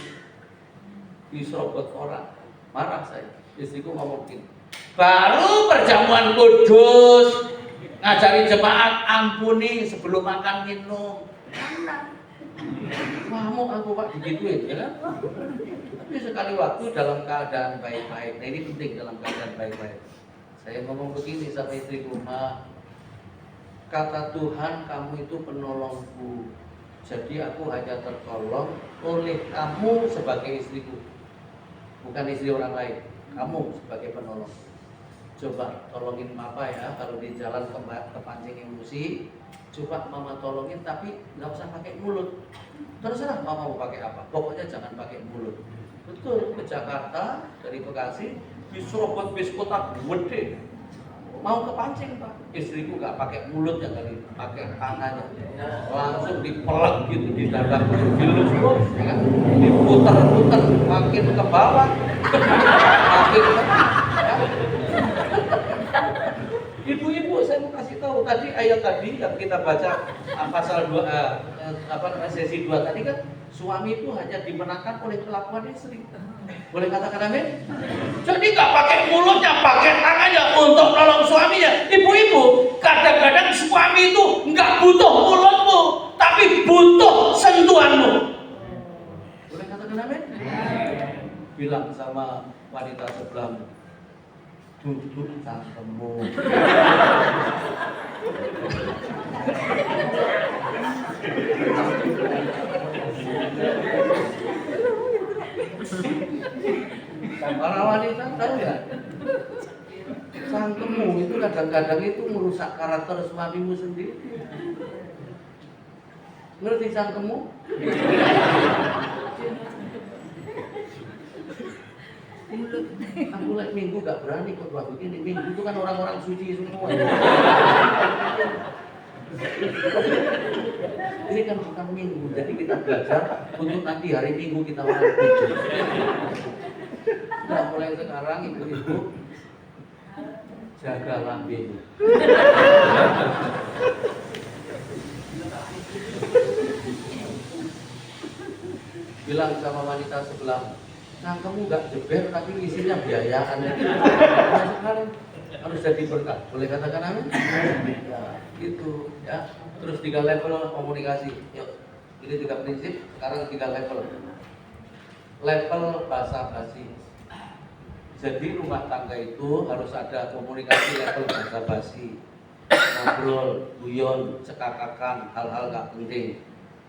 diserobot orang, marah saya. Istriku ngomong begini, baru perjamuan kudus, ngajarin jemaat ampuni sebelum makan minum. Ngamuk aku Pak digituin ya kan. Tapi sekali waktu dalam keadaan baik-baik. Nah ini penting dalam keadaan baik-baik. Saya ngomong begini sama istriku, Ma, kata Tuhan kamu itu penolongku. Jadi aku hanya tertolong oleh kamu sebagai istriku, bukan istri orang lain. Kamu sebagai penolong. Coba tolongin Papa ya, kalau di jalan kepancing emosi, coba Mama tolongin tapi nggak usah pakai mulut. Terserah Mama mau pakai apa, pokoknya jangan pakai mulut. Betul, ke Jakarta dari Bekasi diserobot bis kota gede, mau kepancing Pak. Istriku nggak pakai mulut ya kali, pakai tangannya, langsung dipelek gitu di dada, dilus, ya kan? Diputer-puter makin ke bawah, makin ke Ibu-ibu, saya mau kasih tahu tadi ayat tadi yang kita baca pasal 2 sesi 2 tadi kan suami itu hanya dimenangkan oleh kelakuan istri. Boleh katakan amin? Jadi nggak pakai mulutnya, pakai tangannya untuk nolong suaminya. Ibu-ibu, kadang-kadang suami itu nggak butuh mulutmu, tapi butuh sentuhanmu. Boleh katakan amin? Bilang sama wanita sebelahmu, tutup cangkemmu. Para wanita tahu nggak? Cangkemmu itu kadang-kadang itu merusak karakter suamimu sendiri. Ngerti cangkemmu? Aku mulai minggu gak berani khotbah begini. Minggu itu kan orang-orang suci semua. Ini kan bukan minggu, jadi kita belajar untuk nanti hari minggu kita orang suci. Nah, mulai sekarang ibu-ibu jaga lambemu. Bilang sama wanita sebelah, nah kamu gak jeber tapi isinya biayaan. Nah, sekarang harus jadi berkat. Boleh katakan amin? Ya, gitu ya. Terus 3 level komunikasi. Yuk, ini 3 prinsip. Sekarang 3 level. Level basa-basi. Jadi rumah tangga itu harus ada komunikasi level basa-basi. Ngobrol, guyon, cekakakan, hal-hal gak penting.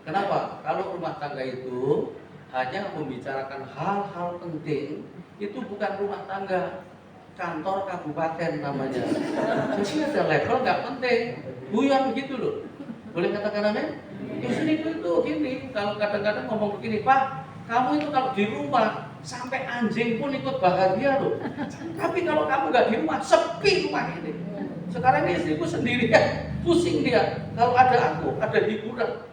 Kenapa? Kalau rumah tangga itu hanya membicarakan hal-hal penting, itu bukan rumah tangga, kantor kabupaten namanya. Jadi ada level nggak penting, guyon gitu loh. Boleh katakan amin? Istriku itu gini, kalau kadang-kadang ngomong begini, Pak, kamu itu kalau di rumah sampai anjing pun ikut bahagia loh. Tapi kalau kamu nggak di rumah, sepi rumah ini. Sekarang ini istriku sendirian, pusing dia. Kalau ada aku, ada hiburan.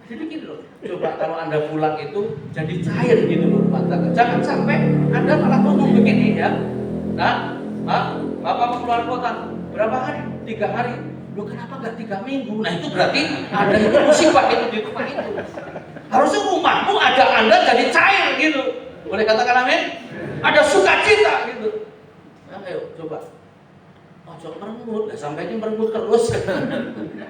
Jadi gini loh, coba kalau Anda pulang itu jadi cair gitu loh rumah tangga. Jangan sampai Anda malah ngomong begini ya. Nah, Bapak mau keluar kota, berapa hari? 3 hari. Loh kenapa nggak 3 minggu? Nah itu berarti ada itu musibah itu di rumah itu. Harusnya rumahmu ada Anda jadi cair gitu. Boleh katakan amin? Ada sukacita gitu. Nah, ayo coba. Ojo merengut, sampai ini merengut terus.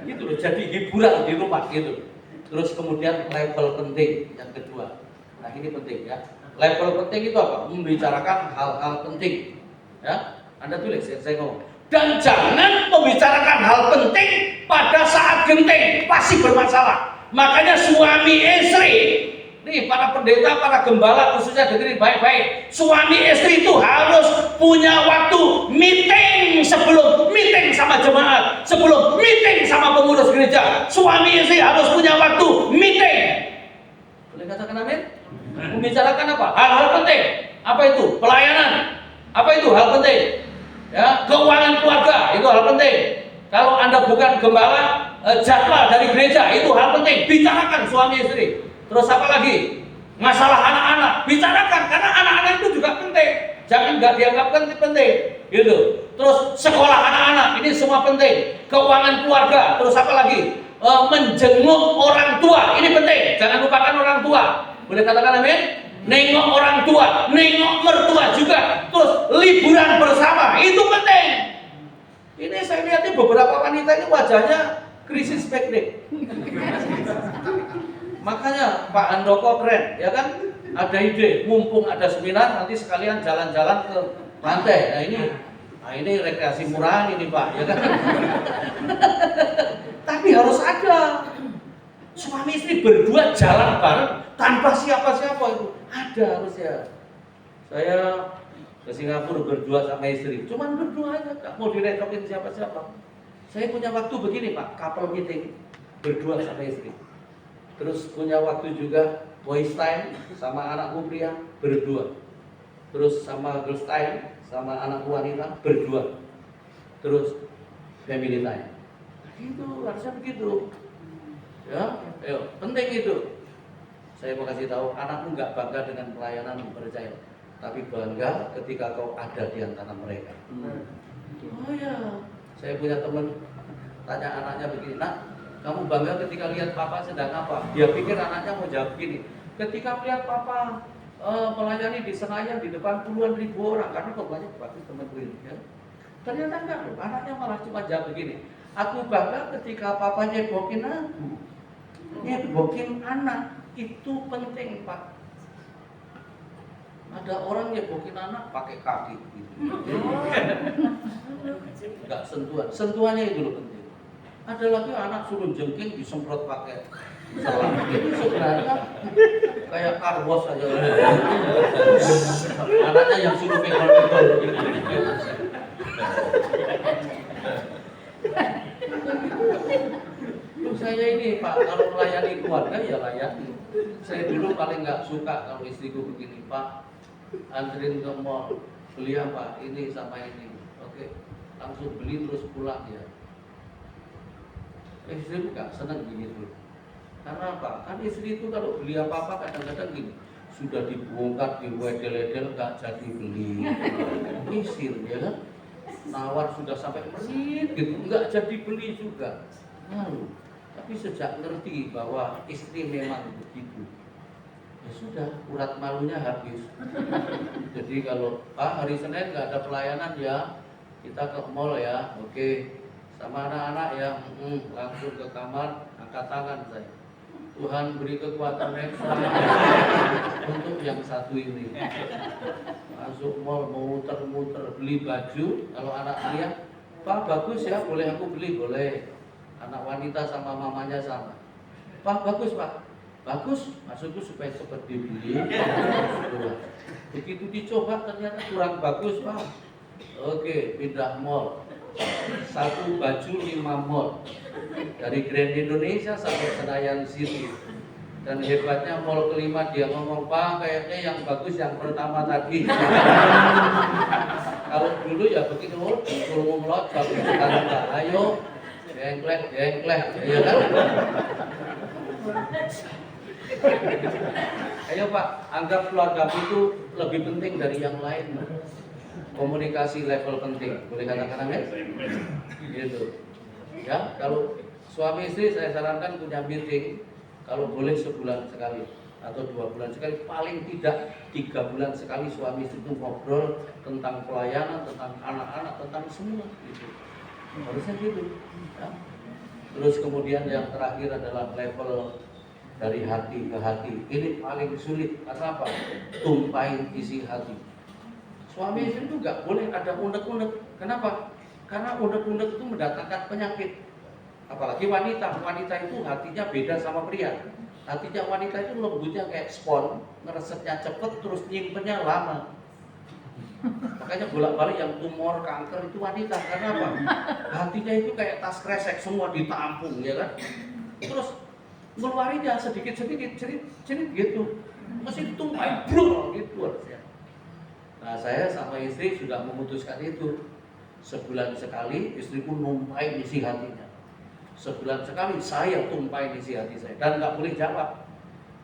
Gitu loh, jadi hiburan di rumah gitu. Terus kemudian level penting yang kedua. Nah ini penting ya. Level penting itu apa? Membicarakan hal-hal penting. Ya, Anda tulis ya, saya ngomong. Dan jangan membicarakan hal penting pada saat genting, pasti bermasalah. Makanya suami istri, nih para pendeta, para gembala khususnya dengerin baik-baik. Suami istri itu harus punya waktu meeting sebelum meeting sama jemaat, sebelum meeting sama pengurus gereja. Suami istri harus punya waktu meeting. Boleh katakan amin? Membicarakan apa? Hal-hal penting. Apa itu? Pelayanan. Apa itu hal penting? Ya, keuangan keluarga itu hal penting. Kalau Anda bukan gembala, jadwal dari gereja itu hal penting. Bicarakan suami istri. Terus apa lagi? Masalah anak-anak, bicarakan karena anak-anak itu juga penting. Jangan nggak dianggap penting, gitu. Terus sekolah anak-anak ini semua penting. Keuangan keluarga, terus apa lagi? Menjenguk orang tua ini penting. Jangan lupakan orang tua. Boleh katakan amin? Nengok orang tua, nengok mertua juga. Terus liburan bersama itu penting. Ini saya lihat nih beberapa wanita ini wajahnya krisis background. Makanya Pak Handoko keren, ya kan? Ada ide, mumpung ada seminar nanti sekalian jalan-jalan ke pantai. Nah ini rekreasi murahan ini Pak, ya kan? Tapi harus ada suami istri berdua jalan bareng tanpa siapa-siapa itu. Ada harusnya. Saya ke Singapura berdua sama istri, cuman berdua aja, gak mau direkokin siapa-siapa. Saya punya waktu begini Pak, couple meeting berdua sama istri. Terus punya waktu juga boys time sama anakku pria berdua. Terus sama girls time sama anakku wanita berdua. Terus family time. Itu harusnya begitu. Ya, ayo, penting itu. Saya mau kasih tahu, anakmu nggak bangga dengan pelayanan percaya, tapi bangga ketika kau ada di antara mereka. Oh ya, saya punya teman tanya anaknya begini, nak, kamu bangga ketika lihat papa sedang apa? Dia pikir anaknya mau jawab gini, ketika melihat papa melayani di Senayan di depan puluhan ribu orang, karena kok banyak bagus teman-teman ini. Ya. Ternyata enggak loh, anaknya malah cuma jawab begini, aku bangga ketika papa nyebokin aku, nyebokin anak. Itu penting Pak. Ada orang nyebokin anak pakai kaki gitu. Enggak sentuhan. Sentuhannya itu loh penting. Ada lagi anak suruh jengking disemprot pakai selang. Itu sebenarnya kayak karbos aja. Anaknya yang suruh pegol-pegol gitu. Saya ini Pak, kalau melayani keluarga ya layani. Saya dulu paling nggak suka kalau istriku begini, Pak, anterin ke mall, beli apa? Ini sama ini. Oke, langsung beli terus pulang ya. Istri nggak senang begitu. Karena apa? Kan istri itu kalau beli apa-apa kadang-kadang gini, sudah dibongkar, diwedel-edel, nggak jadi beli. Isir ya kan? Nawar sudah sampai menit gitu, nggak jadi beli juga. Tapi sejak ngerti bahwa istri memang begitu, ya sudah, urat malunya habis. Jadi kalau Pak hari Senin nggak ada pelayanan ya, kita ke mall ya, oke, sama anak-anak ya, langsung ke kamar, angkat tangan saya. Tuhan beri kekuatan ekstra untuk yang satu ini. Masuk mall, mau muter-muter, beli baju. Kalau anak pria, Pak bagus ya, boleh aku beli, boleh. Anak wanita sama mamanya sama. Pak bagus Pak, bagus. Maksudku supaya cepat dibeli. Begitu dicoba ternyata kurang bagus Pak. Oke, pindah mall. Satu baju 5 mall. Dari Grand Indonesia sampai Senayan City. Dan hebatnya mall kelima dia ngomong, Pak kayaknya yang bagus yang pertama tadi. Kalau dulu ya begitu, disuruh melocok, kata ayo, jengklek, ya kan? Ayo Pak, anggap keluarga itu lebih penting dari yang lain. Komunikasi level penting, boleh katakan amin? Gitu. Ya, kalau suami istri saya sarankan punya meeting. Kalau boleh sebulan sekali atau 2 bulan sekali, paling tidak 3 bulan sekali suami istri itu ngobrol tentang pelayanan, tentang anak-anak, tentang semua gitu. Harusnya gitu. Ya. Terus kemudian yang terakhir adalah level dari hati ke hati. Ini paling sulit karena apa? Tumpahin isi hati. Suami istri itu nggak boleh ada unek-unek. Kenapa? Karena unek-unek itu mendatangkan penyakit. Apalagi wanita itu hatinya beda sama pria. Hatinya wanita itu lembutnya kayak spon, ngeresetnya cepet, terus nyimpennya lama. Makanya bolak-balik yang tumor, kanker itu wanita. Karena apa? Hatinya itu kayak tas kresek, semua ditampung, ya kan? Terus ngeluarinnya sedikit-sedikit, cerit gitu. Mesti tumpahin brul gitu harusnya. Nah, saya sama istri sudah memutuskan itu. Sebulan sekali istriku numpahin isi hatinya. Sebulan sekali saya tumpahin isi hati saya, dan nggak boleh jawab.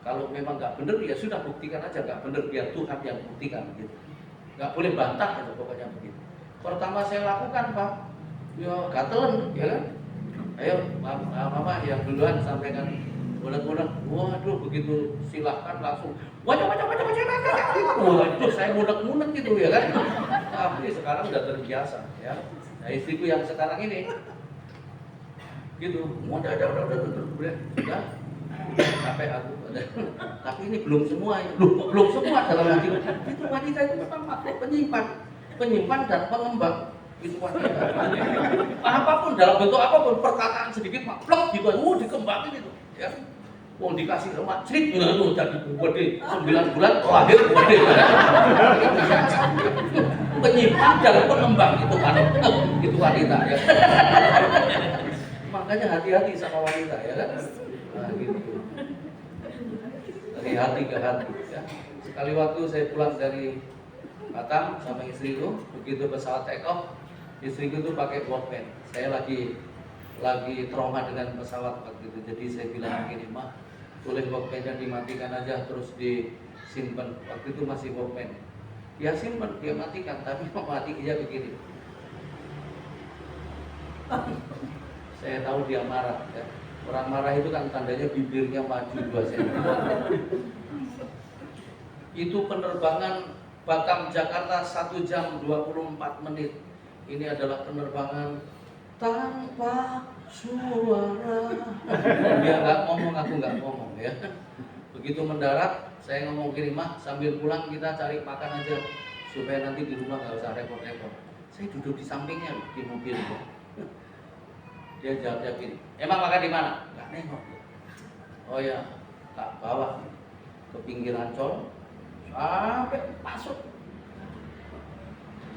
Kalau memang nggak benar ya sudah, buktikan aja nggak benar, biar Tuhan yang buktikan gitu. Nggak boleh bantah gitu, pokoknya begitu. Pertama saya lakukan Pak, ya gatelan, ya kan? Ayo mama yang duluan sampaikan, mudah-mudahan, waduh begitu silahkan langsung, waduh, waduh saya munek-munek gitu ya kan? Tapi sekarang udah terbiasa ya. Nah istriku yang sekarang ini gitu, udah sampai aku tapi ini belum semua dalam hati itu. Wanita itu memang makhluk penyimpan dan pengembang itu wanita. Apapun dalam bentuk apapun, perkataan sedikit plek gitu, dikembangin itu ya. Wong dikasih rumah cerit jadi gede, 9 bulan lahir gede. Penyimpan dan pengembang itu kan, itu wanita ya. Makanya hati-hati sama wanita ya kan. Nah, gitu. Dari hati ke hati ya. Sekali waktu saya pulang dari Batam sama istriku, begitu pesawat take off, istriku tuh pakai Walkman. Saya lagi trauma dengan pesawat waktu itu. Jadi saya bilang gini, "Mak, boleh Walkman-nya dimatikan aja terus disimpan." Waktu itu masih Walkman. Dia simpan, dia matikan, tapi mau matinya begini. Saya tahu dia marah ya. Orang marah itu kan tandanya bibirnya maju 2 cm. Itu penerbangan Batam Jakarta 1 jam 24 menit. Ini adalah penerbangan tanpa suara. Dia nggak ngomong, aku nggak ngomong ya. Begitu mendarat, saya ngomong gini, "Mah, sambil pulang kita cari makan aja supaya nanti di rumah nggak usah repot-repot." Saya duduk di sampingnya di mobil. Dia jawabnya gini, "Emang makan di mana?" Nggak nengok. "Oh ya, tak bawa ke pinggir Ancol sampai masuk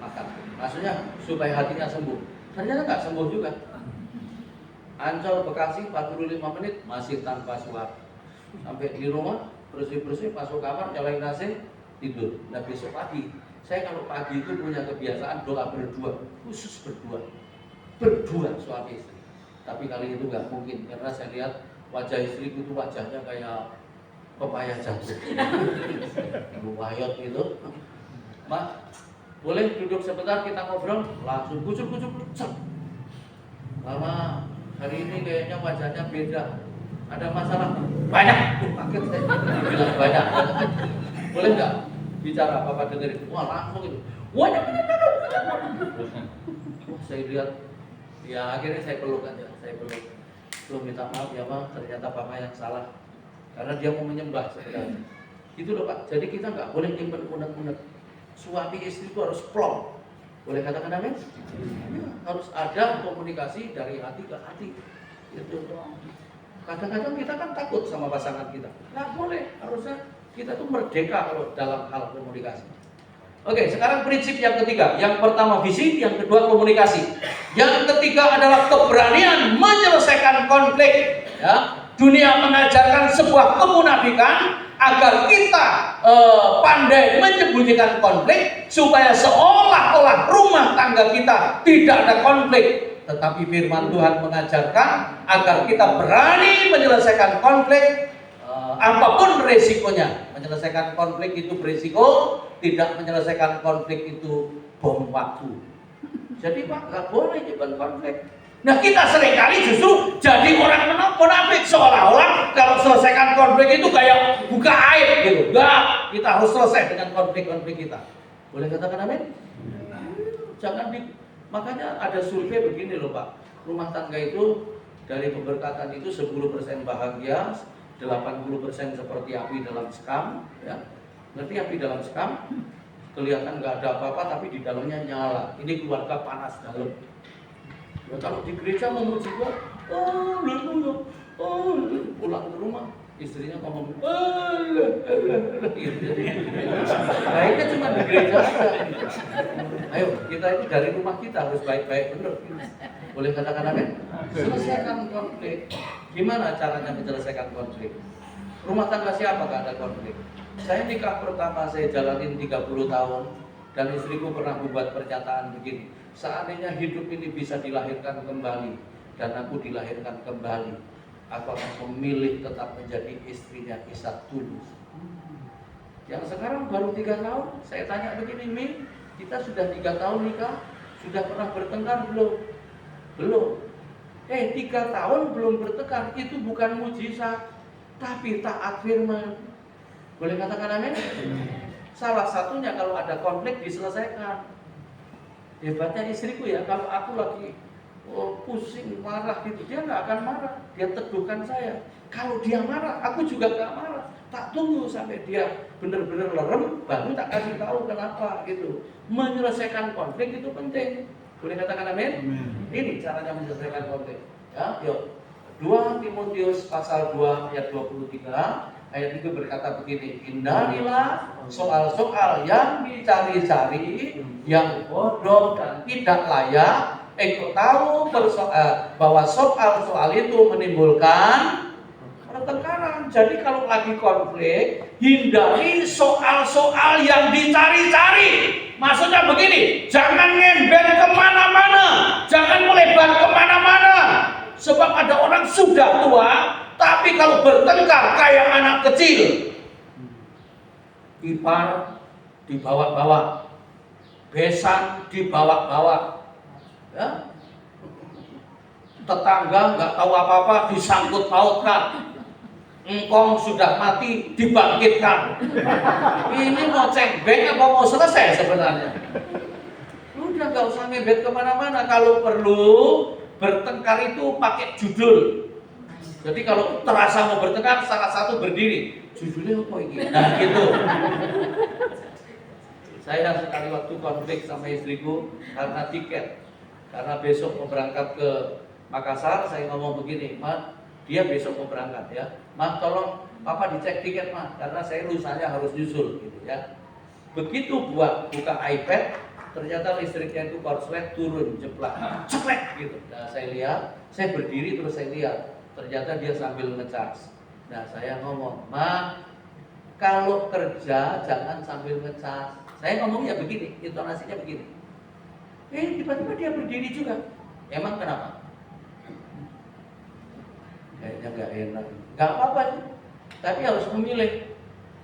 makan." Maksudnya supaya hatinya sembuh. Ternyata nggak sembuh juga. Ancol Bekasi 45 menit masih tanpa suara. Sampai di rumah bersih-bersih, masuk kamar, nyalain AC, tidur. Nah besok pagi, saya kalau pagi itu punya kebiasaan doa berdua, khusus berdua suami istri. Tapi kali itu nggak mungkin karena saya lihat wajah istriku itu wajahnya kayak pepaya jatuh, wayot gitu. "Mak, boleh duduk sebentar kita ngobrol?" Langsung kucuk-kucuk, cep. "Mama, hari ini kayaknya wajahnya beda. Ada masalah?" "Banyak." Kaget saya, bilang banyak. "Boleh nggak bicara, Papa dengerin?" Wah langsung itu, banyak. Saya lihat, ya akhirnya saya peluk aja. Belum minta maaf ya Ma, ternyata Papa yang salah. Karena dia mau menyembah sebenarnya. Gitu loh Pak. Jadi kita nggak boleh nyimpen unek-unek. Suami istri itu harus plong. Boleh katakan amin? Ya, harus ada komunikasi dari hati ke hati. Gitu. Kadang-kadang kita kan takut sama pasangan kita. Nggak boleh. Harusnya kita tuh merdeka kalau dalam hal komunikasi. Oke, sekarang prinsip yang ketiga. Yang pertama visi, yang kedua komunikasi. Yang ketiga adalah keberanian menyelesaikan konflik. Ya, Dunia mengajarkan sebuah kemunafikan agar kita pandai menyembunyikan konflik supaya seolah-olah rumah tangga kita tidak ada konflik. Tetapi firman Tuhan mengajarkan agar kita berani menyelesaikan konflik apapun resikonya. Menyelesaikan konflik itu berisiko, tidak menyelesaikan konflik itu bom waktu. Jadi Pak, nggak boleh nyimpan konflik. Nah, kita seringkali justru jadi orang munafik, seolah-olah kalau selesaikan konflik itu kayak buka aib gitu. Enggak, kita harus selesai dengan konflik-konflik kita. Boleh katakan amin? Jangan makanya ada survei begini loh Pak. Rumah tangga itu dari pemberkatan itu 10% bahagia, 80% seperti api dalam sekam, ya. Berarti api dalam sekam kelihatan nggak ada apa-apa tapi di dalamnya nyala. Ini keluarga panas dalam. Ya, kalau di gereja memuji Tuhan, pulang ke rumah istrinya ngomong, gitu. Nah, itu cuma di gereja aja. Ayo, kita ini dari rumah kita harus baik-baik bener. Boleh katakan amin? Selesaikan konflik. Gimana caranya menyelesaikan konflik? Rumah tangga siapa gak ada konflik? Saya nikah pertama saya jalanin 30 tahun dan istriku pernah membuat pernyataan begini. Seandainya hidup ini bisa dilahirkan kembali dan aku dilahirkan kembali, aku akan memilih tetap menjadi istrinya Ishak Tulus. Yang sekarang baru 3 tahun, saya tanya begini, Mi, kita sudah 3 tahun nikah, sudah pernah bertengkar belum? Belum. 3 tahun belum bertengkar, itu bukan mujizat, tapi taat firman. Boleh katakan amin? Salah satunya kalau ada konflik diselesaikan. Hebatnya istriku ya, kalau aku lagi pusing, marah gitu, dia nggak akan marah, dia teduhkan saya. Kalau dia marah, aku juga nggak marah. Tak tunggu sampai dia benar-benar lerem, baru tak kasih tahu kenapa gitu. Menyelesaikan konflik itu penting. Boleh katakan amin? Ini caranya menyelesaikan konflik. Ya, yuk. 2 Timotius pasal 2 ayat 23. Ayat itu berkata begini, hindarilah soal-soal yang dicari-cari, yang bodoh dan tidak layak. Engkau tahu bahwa soal-soal itu menimbulkan pertengkaran. Jadi kalau lagi konflik, hindari soal-soal yang dicari-cari. Maksudnya begini, jangan ngembel kemana-mana, jangan melebar kemana-mana. Sebab ada orang sudah tua, tapi kalau bertengkar kayak anak kecil, ipar dibawa-bawa, besan dibawa-bawa, ya. Tetangga nggak tahu apa-apa disangkut pautkan, engkong sudah mati dibangkitkan. Ini mau cengbeng apa mau selesai sebenarnya? Udah nggak usah ngebet kemana-mana. Kalau perlu bertengkar itu pakai judul. Jadi kalau terasa mau bertengkar, salah satu berdiri. Judulnya apa ini? Nah gitu. Saya sekali waktu konflik sama istriku karena tiket. Karena besok mau berangkat ke Makassar, saya ngomong begini, Ma, dia besok mau berangkat ya. Ma, tolong Papa dicek tiket, Ma, karena saya lusanya harus nyusul gitu ya. Begitu buka iPad, ternyata listriknya itu korslet turun, ceplek gitu. Nah, saya lihat, saya berdiri terus saya lihat. Ternyata dia sambil ngecas. Nah, saya ngomong, Ma, kalau kerja jangan sambil ngecas. Saya ngomong ya begini, intonasinya begini. Tiba-tiba dia berdiri juga. Emang kenapa? Kayaknya nggak enak. Nggak apa-apa sih. Tapi harus memilih.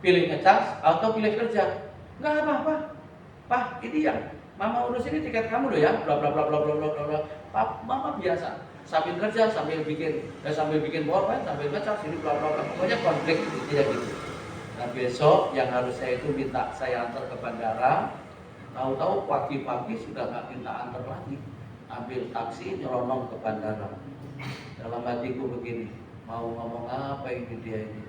Pilih ngecas atau pilih kerja. Nggak apa-apa. Pak, ini ya. Mama urus ini tiket kamu loh ya. Bla bla bla bla bla bla bla. Mama biasa. Sambil kerja, sambil bikin powerpoint, sambil ngecas ini bla bla bla. Pokoknya konflik itu tidak gitu. Nah, besok yang harus saya itu minta saya antar ke bandara. Tahu-tahu pagi-pagi sudah nggak minta antar lagi. Ambil taksi nyelonong ke bandara. Dalam hatiku begini, mau ngomong apa ini dia ini?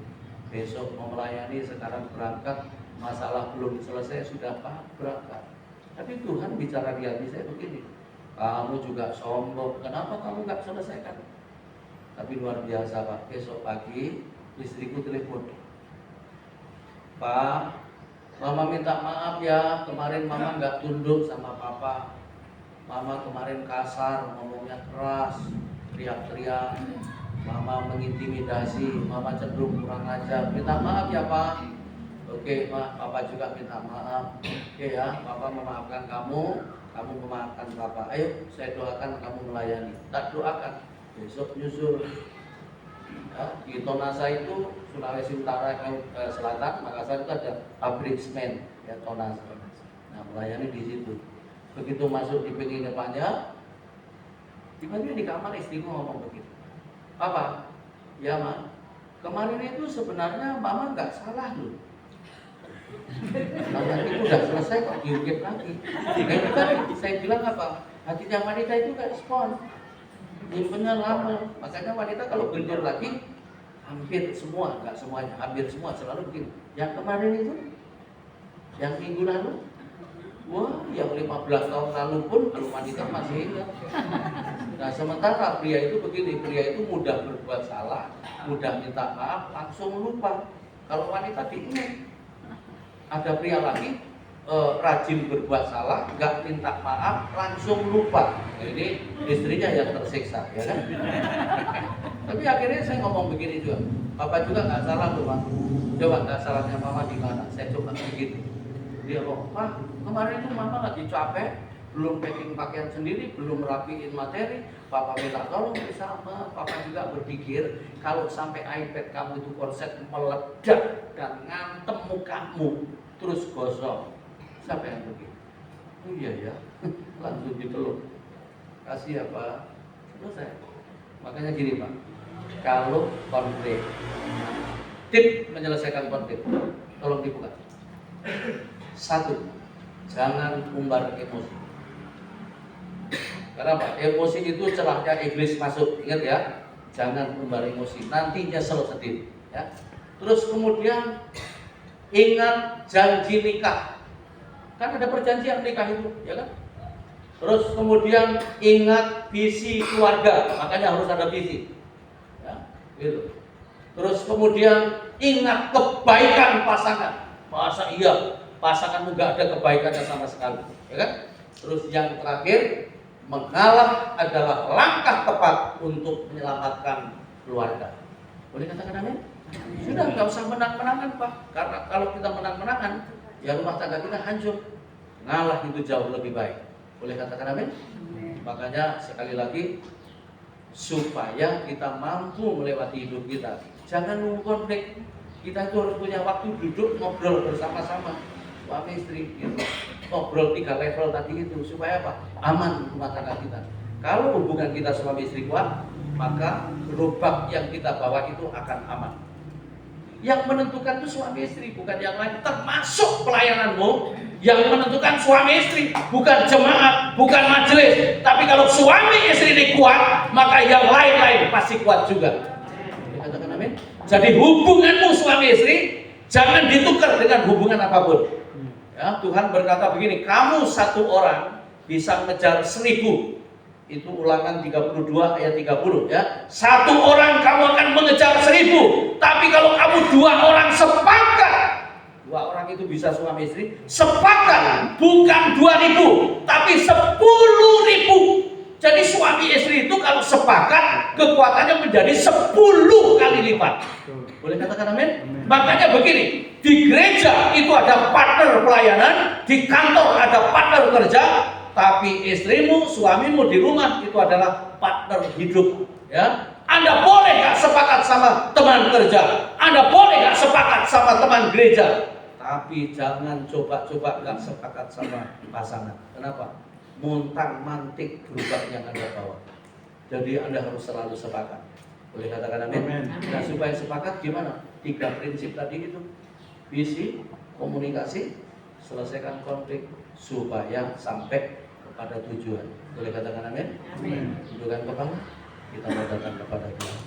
Besok mau melayani, sekarang berangkat, masalah belum selesai sudah berangkat. Tapi Tuhan bicara di hati saya begini, kamu juga sombong, kenapa kamu nggak selesaikan? Tapi luar biasa Pak, besok pagi istriku telepon, Pak, Mama minta maaf ya, kemarin Mama nggak tunduk sama Papa. Mama kemarin kasar, ngomongnya keras, teriak-teriak. Mama mengintimidasi, Mama cenderung kurang ajar. Minta maaf ya Pak. Oke Pak, Papa juga minta maaf. Oke ya, Papa memaafkan kamu, kamu memaafkan Papa. Ayo, saya doakan kamu melayani. Tak doakan, besok nyusul. Ya, di Tonasa itu Sulawesi Utara Selatan, Makassar itu ada pabrik semen, ya Tonasa. Nah, melayani di situ. Begitu masuk di pinggir depannya, tiba-tiba di kamar istriku ngomong begitu. Papa, ya Ma, kemarin itu sebenarnya Mama nggak salah loh. Nah, itu udah selesai kok diungkit lagi. Nah, itu kan saya bilang apa? Hatinya wanita itu nggak respon. Nyimpennya lama, makanya wanita kalau gendir lagi hampir semua, nggak semuanya, hampir semua selalu begini. Yang kemarin itu, yang minggu lalu, wah, yang 15 tahun lalu pun kalau wanita masih ingat. Nah sementara pria itu begini, pria itu mudah berbuat salah, mudah minta maaf, langsung lupa. Kalau wanita diingat. Ada pria lagi rajin berbuat salah, nggak minta maaf, langsung lupa. Ini istrinya yang tersiksa, ya kan? Tapi akhirnya saya ngomong begini juga, Papa juga nggak salah loh, Pak. Coba nggak salahnya Mama di mana? Saya coba begitu. Dia ngomong, Pak, kemarin itu Mama lagi capek, belum packing pakaian sendiri, belum rapiin materi. Papa minta tolong bersama. Papa juga berpikir kalau sampai iPad kamu itu korset meledak dan ngantem mukamu, terus gosong. Siapa yang begitu? Oh iya ya, langsung dipeluk. Kasih ya Pak. Selesai. Makanya gini Pak, kalau konflik, tip menyelesaikan konflik, tolong dibuka. 1, jangan umbar emosi. Karena apa? Emosi itu celahnya iblis masuk. Ingat ya, jangan umbar emosi. Nanti nyesel sendiri. Ya. Terus kemudian ingat janji nikah. Kan ada perjanjian nikah itu, ya kan? Terus kemudian ingat visi keluarga. Makanya harus ada visi. Ya, gitu. Terus kemudian ingat kebaikan pasangan. Masa iya pasanganmu gak ada kebaikannya sama sekali, ya kan? Terus yang terakhir, mengalah adalah langkah tepat untuk menyelamatkan keluarga. Boleh katakan amin? Sudah, nggak usah menang-menangan Pak. Karena kalau kita menang-menangan, ya rumah tangga kita hancur. Ngalah itu jauh lebih baik. Boleh katakan amin? Makanya sekali lagi, supaya kita mampu melewati hidup kita, jangan nunggu konflik. Kita itu harus punya waktu duduk ngobrol bersama-sama, suami istri gitu. Ngobrol 3 level tadi itu supaya apa? Aman rumah tangga kita. Kalau hubungan kita suami istri kuat, maka gerobak yang kita bawa itu akan aman. Yang menentukan itu suami istri, bukan yang lain. Termasuk pelayananmu, yang menentukan suami istri, bukan jemaat, bukan majelis. Tapi kalau suami istri ini kuat, maka yang lain-lain pasti kuat juga. Katakan amin. Jadi hubunganmu suami istri jangan ditukar dengan hubungan apapun. Ya, Tuhan berkata begini, kamu satu orang bisa mengejar 1000. Itu Ulangan 32 ayat 30 ya. Satu orang kamu akan mengejar 1000. Tapi kalau kamu 2 orang sepakat, 2 orang itu bisa suami istri sepakat, bukan 2000 tapi 10.000. Jadi suami istri itu kalau sepakat kekuatannya menjadi 10 kali lipat. Boleh katakan amin? Makanya begini, di gereja itu ada partner pelayanan, di kantor ada partner kerja, tapi istrimu, suamimu di rumah itu adalah partner hidup. Ya, Anda boleh gak sepakat sama teman kerja, Anda boleh gak sepakat sama teman gereja, tapi jangan coba-coba gak sepakat sama pasangan. Kenapa? Muntang mantik gerobak yang Anda bawa. Jadi Anda harus selalu sepakat. Boleh katakan amin? Nah, supaya sepakat gimana? 3 prinsip tadi itu. Visi, komunikasi, selesaikan konflik supaya sampai kepada tujuan. Boleh katakan amin? Tundukkan kepala, kita mau datang kepada Tuhan.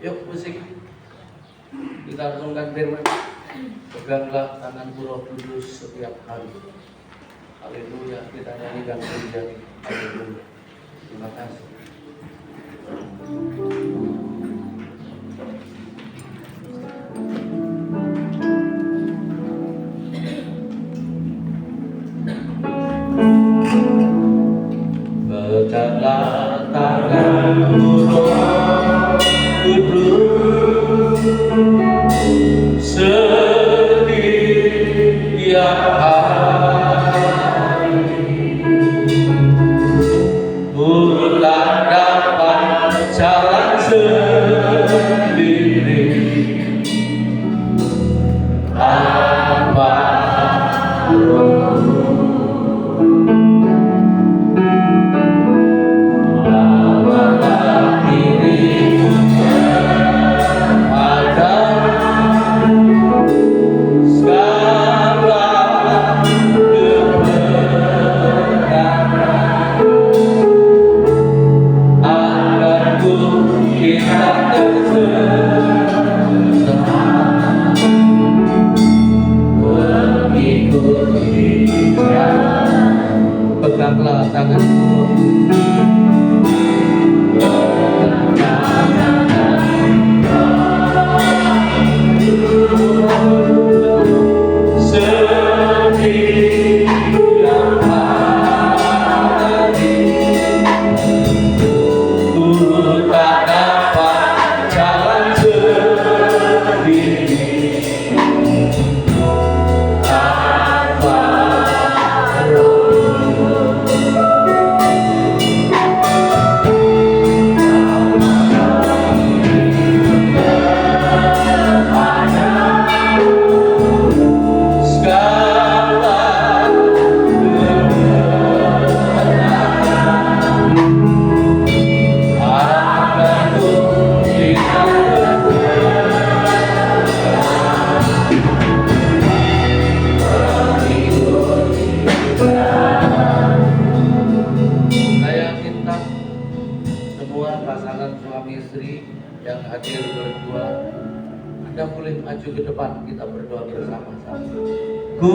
Yuk musik. Kita renungkan firman. Peganglah tanganku Roh Kudus setiap hari. Haleluya, kita nyanyikan pujian. Haleluya. Terima kasih. Peganglah tanganku Roh boleh maju ke depan, kita berdoa bersama-sama. Ku